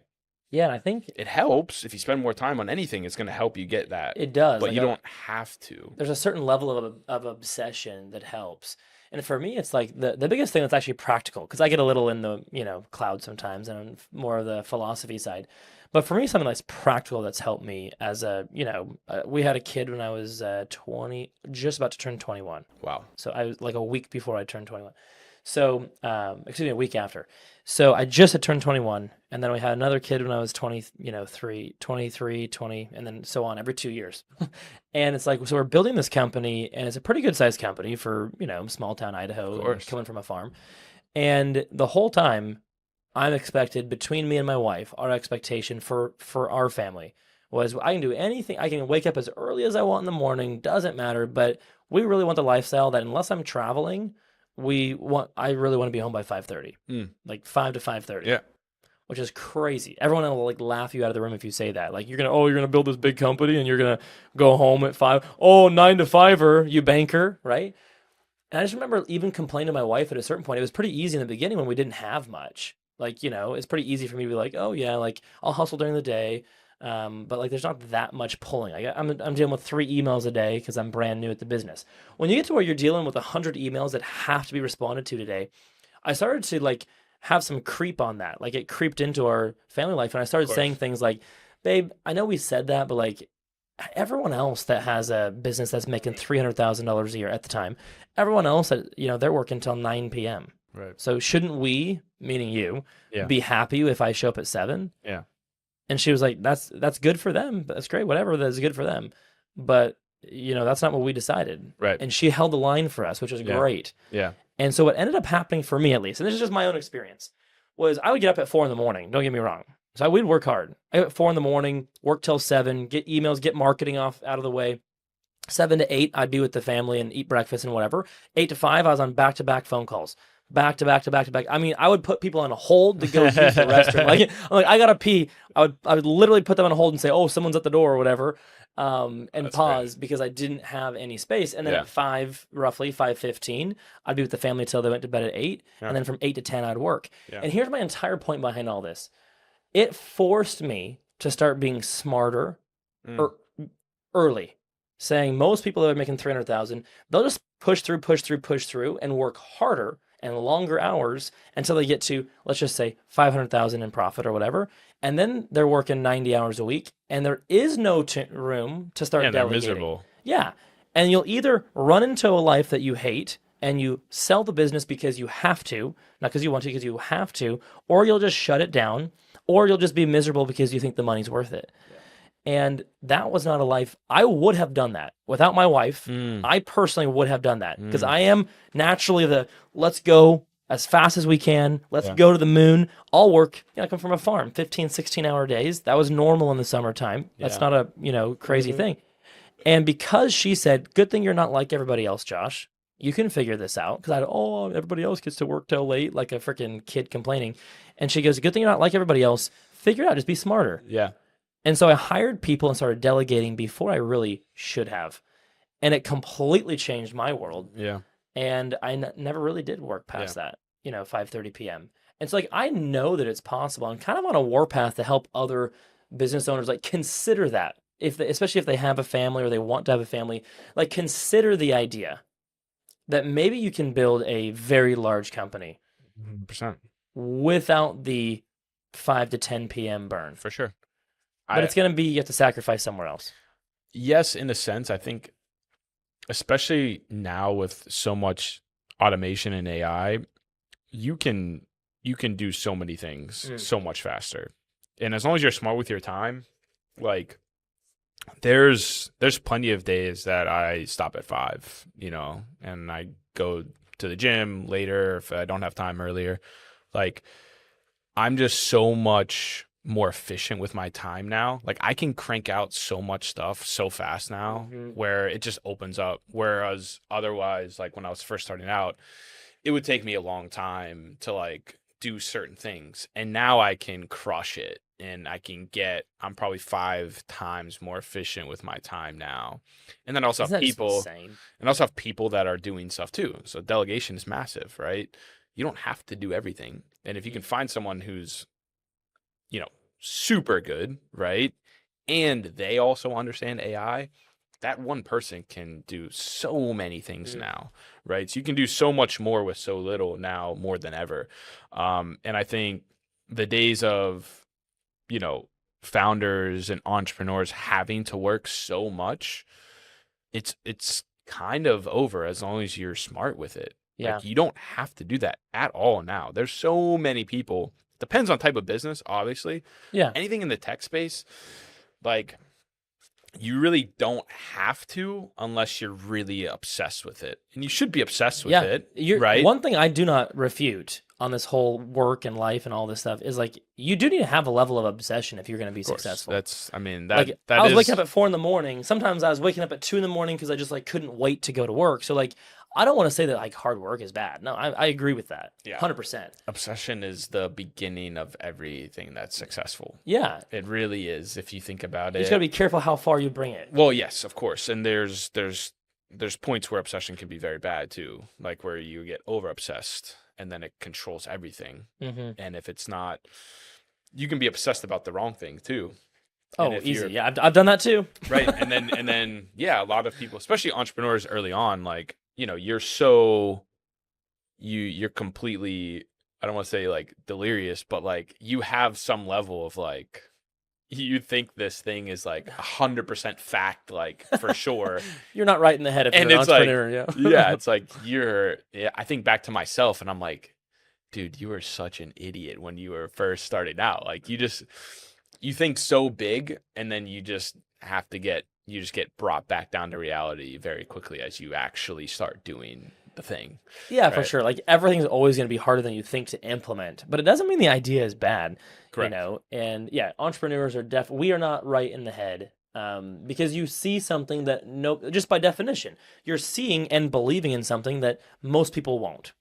[SPEAKER 2] Yeah, and I think
[SPEAKER 1] It helps if you spend more time on anything, it's going to help you get that,
[SPEAKER 2] it does.
[SPEAKER 1] but
[SPEAKER 2] Like
[SPEAKER 1] you don't have to.
[SPEAKER 2] there's a certain level of obsession that helps. And for me, it's like the biggest thing that's actually practical because I get a little in the, cloud sometimes and on more of the philosophy side. But for me, something that's practical that's helped me as we had a kid when I was 20, just about to turn 21.
[SPEAKER 1] Wow.
[SPEAKER 2] So I was like a week before I turned 21. So, excuse me, a week after. So I just had turned 21, and then we had another kid when I was 20, 23, 20, and then so on every 2 years. And it's like, so we're building this company, and it's a pretty good sized company for, small town
[SPEAKER 1] Of
[SPEAKER 2] Idaho,
[SPEAKER 1] course.
[SPEAKER 2] coming from a farm. And the whole time, I'm expected between me and my wife, our expectation for our family was I can do anything. I can wake up as early as I want in the morning, doesn't matter. But we really want the lifestyle that unless I'm traveling, I really want to be home by 5:30,
[SPEAKER 1] Mm.
[SPEAKER 2] like 5 to 5:30.
[SPEAKER 1] Yeah.
[SPEAKER 2] Which is crazy. Everyone will like laugh you out of the room if you say that. Like you're gonna build this big company and you're gonna go home at 5. Oh, 9 to 5er, you banker, right? And I just remember even complaining to my wife at a certain point. It was pretty easy in the beginning when we didn't have much. Like, it's pretty easy for me to be like, oh yeah, like I'll hustle during the day. But like there's not that much pulling. I'm dealing with 3 emails a day because I'm brand new at the business. When you get to where you're dealing with 100 emails that have to be responded to today, I started to like have some creep on that. Like it creeped into our family life. And I started saying things like, babe, I know we said that, but like everyone else that has a business that's making $300,000 a year at the time, everyone else that, they're working until 9 p.m.
[SPEAKER 1] Right.
[SPEAKER 2] So shouldn't we, meaning you,
[SPEAKER 1] Yeah.
[SPEAKER 2] be happy if I show up at 7?
[SPEAKER 1] Yeah.
[SPEAKER 2] And she was like, that's good for them. That's great. Whatever, that's good for them. But, that's not what we decided.
[SPEAKER 1] Right.
[SPEAKER 2] And she held the line for us, which was great.
[SPEAKER 1] Yeah.
[SPEAKER 2] And so what ended up happening for me, at least, and this is just my own experience, was I would get up at 4 in the morning. Don't get me wrong. So I would work hard. I get up at 4 in the morning, work till 7, get emails, get marketing out of the way. 7 to 8, I'd be with the family and eat breakfast and whatever. 8 to 5, I was on back-to-back phone calls. Back to back to back to back. I mean, I would put people on a hold to go use the restroom. Like, I'm like, I gotta pee. I would literally put them on a hold and say, oh, someone's at the door or whatever, and
[SPEAKER 1] That's
[SPEAKER 2] pause because I didn't have any space. And then at 5, roughly 5:15, I'd be with the family till they went to bed at 8, and then from 8 to 10, I'd work.
[SPEAKER 1] Yeah.
[SPEAKER 2] And here's my entire point behind all this: it forced me to start being smarter, early. Saying most people that are making 300,000, they'll just push through, and work harder and longer hours until they get to, let's just say, 500,000 in profit or whatever. And then they're working 90 hours a week, and there is no room to start
[SPEAKER 1] Yeah, they're
[SPEAKER 2] delegating.
[SPEAKER 1] miserable.
[SPEAKER 2] Yeah. And you'll either run into a life that you hate and you sell the business because you have to, not because you want to, because you have to, or you'll just shut it down, or you'll just be miserable because you think the money's worth it. And that was not a life. I would have done that without my wife. I personally would have done that because I am naturally let's go as fast as we can. Let's go to the moon. I'll work. I come from a farm, 15, 16-hour days. That was normal in the summertime. That's not a, crazy thing. And because she said, good thing you're not like everybody else, Josh. You can figure this out. Because everybody else gets to work till late, like a freaking kid complaining. And she goes, good thing you're not like everybody else. Figure it out. Just be smarter.
[SPEAKER 1] Yeah.
[SPEAKER 2] And so I hired people and started delegating before I really should have. And it completely changed my world.
[SPEAKER 1] Yeah.
[SPEAKER 2] And I never really did work past that, 5:30 p.m. And so like I know that it's possible. I'm kind of on a warpath to help other business owners like consider that. Especially if they have a family or they want to have a family, like consider the idea that maybe you can build a very large company
[SPEAKER 1] 100%.
[SPEAKER 2] without the 5 to 10 p.m. burn.
[SPEAKER 1] For sure.
[SPEAKER 2] But it's going to be, you have to sacrifice somewhere else.
[SPEAKER 1] Yes, in a sense, I think, especially now with so much automation and AI, you can do so many things so much faster. And as long as you're smart with your time, like there's plenty of days that I stop at 5, and I go to the gym later if I don't have time earlier. Like I'm just so much more efficient with my time now. Like I can crank out so much stuff so fast now where it just opens up. Whereas otherwise, like when I was first starting out, it would take me a long time to like do certain things. And now I can crush it and I'm probably 5 times more efficient with my time now. And then also have people that are doing stuff too. So delegation is massive, right? You don't have to do everything. And if you can find someone who's, super good, right? And they also understand AI, that one person can do so many things
[SPEAKER 2] Mm.
[SPEAKER 1] now, right? So you can do so much more with so little now, more than ever. And I think the days of, you know, founders and entrepreneurs having to work so much, it's kind of over as long as you're smart with it.
[SPEAKER 2] Yeah.
[SPEAKER 1] Like you don't have to do that at all now. There's so many people. Depends on type of business, obviously.
[SPEAKER 2] Yeah.
[SPEAKER 1] Anything in the tech space, like you really don't have to unless you're really obsessed with it. And you should be obsessed with
[SPEAKER 2] Yeah.
[SPEAKER 1] it,
[SPEAKER 2] You're
[SPEAKER 1] right?
[SPEAKER 2] one thing I do not refute on this whole work and life and all this stuff is like you do need to have a level of obsession if you're going to be
[SPEAKER 1] Of course.
[SPEAKER 2] successful.
[SPEAKER 1] That's I mean
[SPEAKER 2] Like
[SPEAKER 1] that
[SPEAKER 2] I was waking
[SPEAKER 1] is
[SPEAKER 2] up at 4 in the morning. Sometimes I was waking up at 2 in the morning because I just like couldn't wait to go to work. So like I don't want to say that like hard work is bad. No, I agree with that.
[SPEAKER 1] yeah.
[SPEAKER 2] 100%.
[SPEAKER 1] Obsession is the beginning of everything that's successful.
[SPEAKER 2] Yeah.
[SPEAKER 1] It really is if you think about
[SPEAKER 2] You just got to
[SPEAKER 1] it.
[SPEAKER 2] be careful how far you bring it.
[SPEAKER 1] Well, yes, of course. And there's points where obsession can be very bad too, like where you get over obsessed and then it controls everything.
[SPEAKER 2] Hmm.
[SPEAKER 1] And if it's not, you can be obsessed about the wrong thing too. And
[SPEAKER 2] Oh,
[SPEAKER 1] if
[SPEAKER 2] easy.
[SPEAKER 1] you're
[SPEAKER 2] Yeah, I've done that too.
[SPEAKER 1] right, and then yeah, a lot of people, especially entrepreneurs early on, like, you know, you're so you're completely, I don't want to say like delirious, but like you have some level of like you think this thing is like 100% fact, like for sure.
[SPEAKER 2] You're not right in the head if
[SPEAKER 1] And
[SPEAKER 2] you're an
[SPEAKER 1] it's like,
[SPEAKER 2] entrepreneur. Yeah.
[SPEAKER 1] yeah, it's like yeah, I think back to myself and I'm like, dude, you were such an idiot when you were first starting out. Like you think so big and then you just get brought back down to reality very quickly as you actually start doing the thing.
[SPEAKER 2] Yeah, for
[SPEAKER 1] Right.
[SPEAKER 2] sure. Like everything's always going to be harder than you think to implement, but it doesn't mean the idea is bad,
[SPEAKER 1] Correct.
[SPEAKER 2] And yeah, entrepreneurs are we are not right in the head. Because you see something that just by definition, you're seeing and believing in something that most people won't.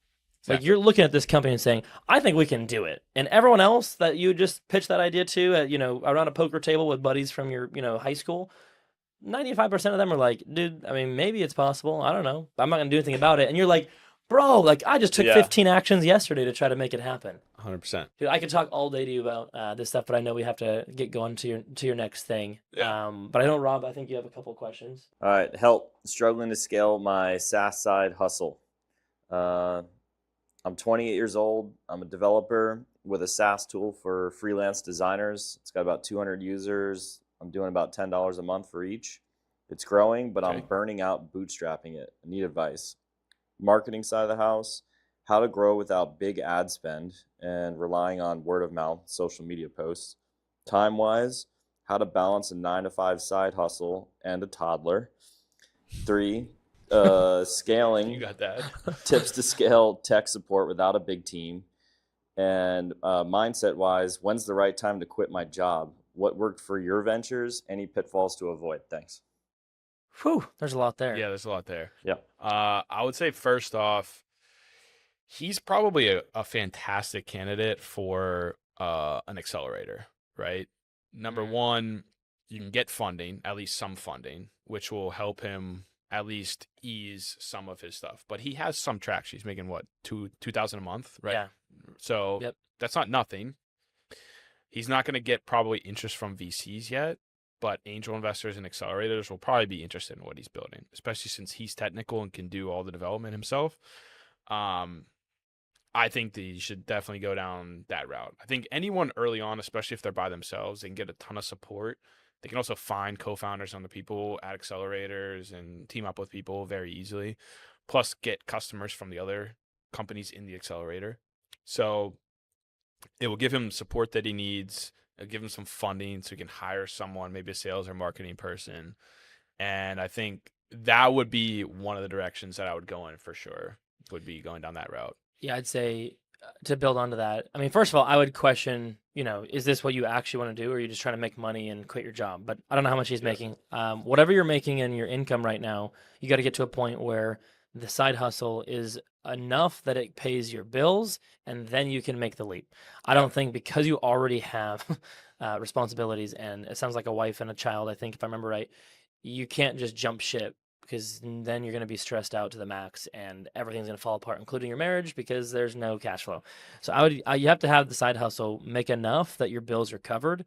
[SPEAKER 2] Like
[SPEAKER 1] Exactly.
[SPEAKER 2] you're looking at this company and saying, "I think we can do it," and everyone else that you just pitched that idea to, at, around a poker table with buddies from your, high school, 95% of them are like, "Dude, I mean, maybe it's possible. I don't know. I'm not gonna do anything about it." And you're like, "Bro, like I just took
[SPEAKER 1] Yeah.
[SPEAKER 2] 15 actions yesterday to try to make it happen."
[SPEAKER 1] 100%.
[SPEAKER 2] Dude, I could talk all day to you about this stuff, but I know we have to get going to your next thing.
[SPEAKER 1] Yeah.
[SPEAKER 2] But I know, Rob, I think you have a couple of questions.
[SPEAKER 3] All right, help. Struggling to scale my SaaS side hustle. I'm 28 years old. I'm a developer with a SaaS tool for freelance designers. It's got about 200 users. I'm doing about $10 a month for each. It's growing, but
[SPEAKER 1] Okay.
[SPEAKER 3] I'm burning out bootstrapping it. I need advice. Marketing side of the house, how to grow without big ad spend and relying on word of mouth, social media posts. Time-wise, how to balance a 9 to 5 side hustle and a toddler. 3, scaling.
[SPEAKER 1] You got that.
[SPEAKER 3] Tips to scale tech support without a big team. And mindset wise, when's the right time to quit my job? What worked for your ventures? Any pitfalls to avoid? Thanks.
[SPEAKER 2] Whew, there's a lot there.
[SPEAKER 1] Yeah, there's a lot there.
[SPEAKER 3] Yeah.
[SPEAKER 1] I would say first off, he's probably a fantastic candidate for an accelerator, right? Number
[SPEAKER 2] Mhm.
[SPEAKER 1] one, you can get funding, at least some funding, which will help him at least ease some of his stuff. But he has some traction. He's making what, 2,000 a month, right?
[SPEAKER 2] Yeah.
[SPEAKER 1] So
[SPEAKER 2] Yep.
[SPEAKER 1] that's not nothing. He's not going to get probably interest from VCs yet, but angel investors and accelerators will probably be interested in what he's building, especially since he's technical and can do all the development himself. I think that you should definitely go down that route. I think anyone early on, especially if they're by themselves, they can get a ton of support. They can also find co-founders on the people at accelerators and team up with people very easily, plus get customers from the other companies in the accelerator. So it will give him support that he needs. It'll give him some funding so he can hire someone, maybe a sales or marketing person. And I think that would be one of the directions that I would go in for sure, would be going down that route.
[SPEAKER 2] Yeah, I'd say to build onto that. I mean, first of all, I would question, is this what you actually want to do, or are you just trying to make money and quit your job? But I don't know how much he's making. Whatever you're making in your income right now, you got to get to a point where the side hustle is enough that it pays your bills, and then you can make the leap. I don't think because you already have responsibilities, and it sounds like a wife and a child, I think, if I remember right, you can't just jump ship because then you're going to be stressed out to the max and everything's going to fall apart, including your marriage, because there's no cash flow. So you have to have the side hustle make enough that your bills are covered.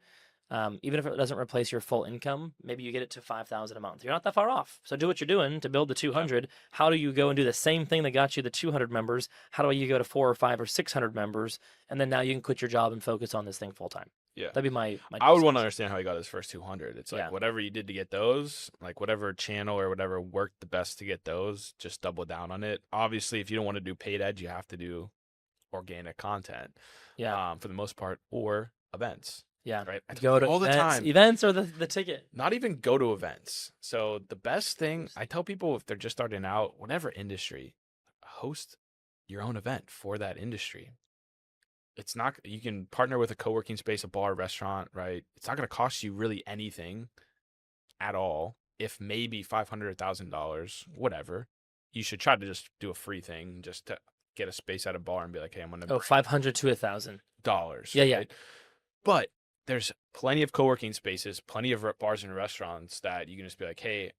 [SPEAKER 2] Even if it doesn't replace your full income, maybe you get it to $5,000 a month. You're not that far off. So do what you're doing to build the 200. How do you go and do the same thing that got you the 200 members? How do you go to 400 or 500 or 600 members? And then now you can quit your job and focus on this thing full time.
[SPEAKER 1] Yeah.
[SPEAKER 2] That'd be my
[SPEAKER 1] I would want to understand how he got his first 200. It's like
[SPEAKER 2] Yeah.
[SPEAKER 1] whatever you did to get those, like whatever channel or whatever worked the best to get those, just double down on it. Obviously, if you don't want to do paid ads, you have to do organic content.
[SPEAKER 2] Yeah.
[SPEAKER 1] For the most part, or events.
[SPEAKER 2] Yeah.
[SPEAKER 1] Right. I
[SPEAKER 2] Go to
[SPEAKER 1] all
[SPEAKER 2] events.
[SPEAKER 1] the time.
[SPEAKER 2] Events or the ticket.
[SPEAKER 1] Not even go to events. So the best thing I tell people if they're just starting out, whatever industry, host your own event for that industry. It's not, you can partner with a co-working space, a bar, restaurant, right? It's not going to cost you really anything at all. If maybe $500, $1,000, whatever, you should try to just do a free thing just to get a space at a bar and be like, hey, I'm going to
[SPEAKER 2] $500 to $1,000.
[SPEAKER 1] Yeah,
[SPEAKER 2] right?
[SPEAKER 1] yeah. But there's plenty of co-working spaces, plenty of bars and restaurants that you can just be like, hey,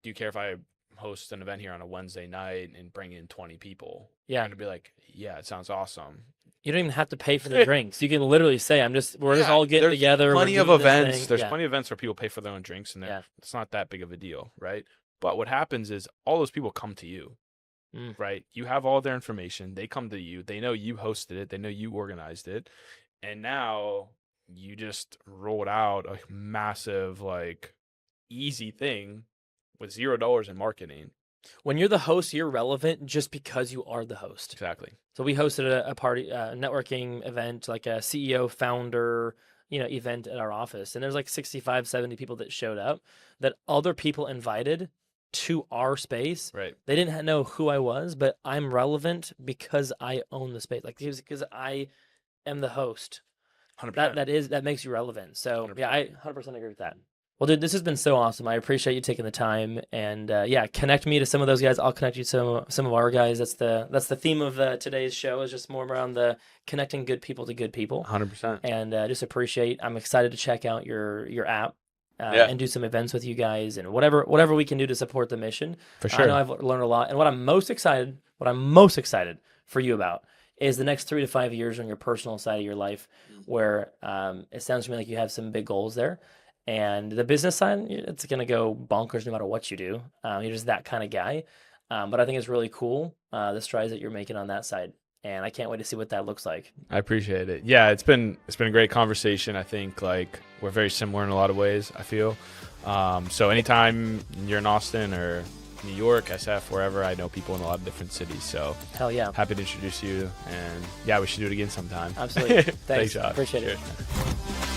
[SPEAKER 1] do you care if I host an event here on a Wednesday night and bring in 20 people?
[SPEAKER 2] Yeah.
[SPEAKER 1] And be like, yeah, it sounds awesome.
[SPEAKER 2] You don't even have to pay for the drinks. You can literally say, we're just all getting
[SPEAKER 1] there's
[SPEAKER 2] together.
[SPEAKER 1] Plenty
[SPEAKER 2] we're
[SPEAKER 1] of
[SPEAKER 2] doing this
[SPEAKER 1] events.
[SPEAKER 2] thing.
[SPEAKER 1] There's
[SPEAKER 2] Yeah.
[SPEAKER 1] plenty of events where people pay for their own drinks, and
[SPEAKER 2] Yeah.
[SPEAKER 1] it's not that big of a deal, right? But what happens is all those people come to you, right? You have all their information. They come to you. They know you hosted it. They know you organized it. And now you just rolled out a massive, like, easy thing with $0 in marketing.
[SPEAKER 2] When you're the host, you're relevant just because you are the host.
[SPEAKER 1] Exactly.
[SPEAKER 2] So we hosted a party, a networking event, like a CEO founder, event at our office. And there's like 65, 70 people that showed up that other people invited to our space.
[SPEAKER 1] Right.
[SPEAKER 2] They didn't know who I was, but I'm relevant because I own the space. Like, because I am the host.
[SPEAKER 1] 100%.
[SPEAKER 2] That makes you relevant. So
[SPEAKER 1] 100%.
[SPEAKER 2] yeah, I 100% agree with that. Well, dude, this has been so awesome. I appreciate you taking the time, and yeah, connect me to some of those guys. I'll connect you to some of our guys. That's the theme of today's show, is just more around the connecting good people to good people.
[SPEAKER 1] 100%.
[SPEAKER 2] And just appreciate. I'm excited to check out your app and do some events with you guys, and whatever we can do to support the mission.
[SPEAKER 1] For sure.
[SPEAKER 2] I know I've learned a lot, and what I'm most excited for you about is the next 3 to 5 years on your personal side of your life, where it sounds to me like you have some big goals there. And the business side, it's going to go bonkers no matter what you do. You're just that kind of guy. But I think it's really cool, the strides that you're making on that side. And I can't wait to see what that looks like.
[SPEAKER 1] I appreciate it. Yeah, it's been a great conversation. I think like we're very similar in a lot of ways, I feel. So anytime you're in Austin or New York, SF, wherever, I know people in a lot of different cities. So
[SPEAKER 2] hell yeah.
[SPEAKER 1] Happy to introduce you. And yeah, we should do it again sometime.
[SPEAKER 2] Absolutely. Thanks.
[SPEAKER 1] Josh.
[SPEAKER 2] Appreciate
[SPEAKER 1] Cheers,
[SPEAKER 2] it.
[SPEAKER 1] man.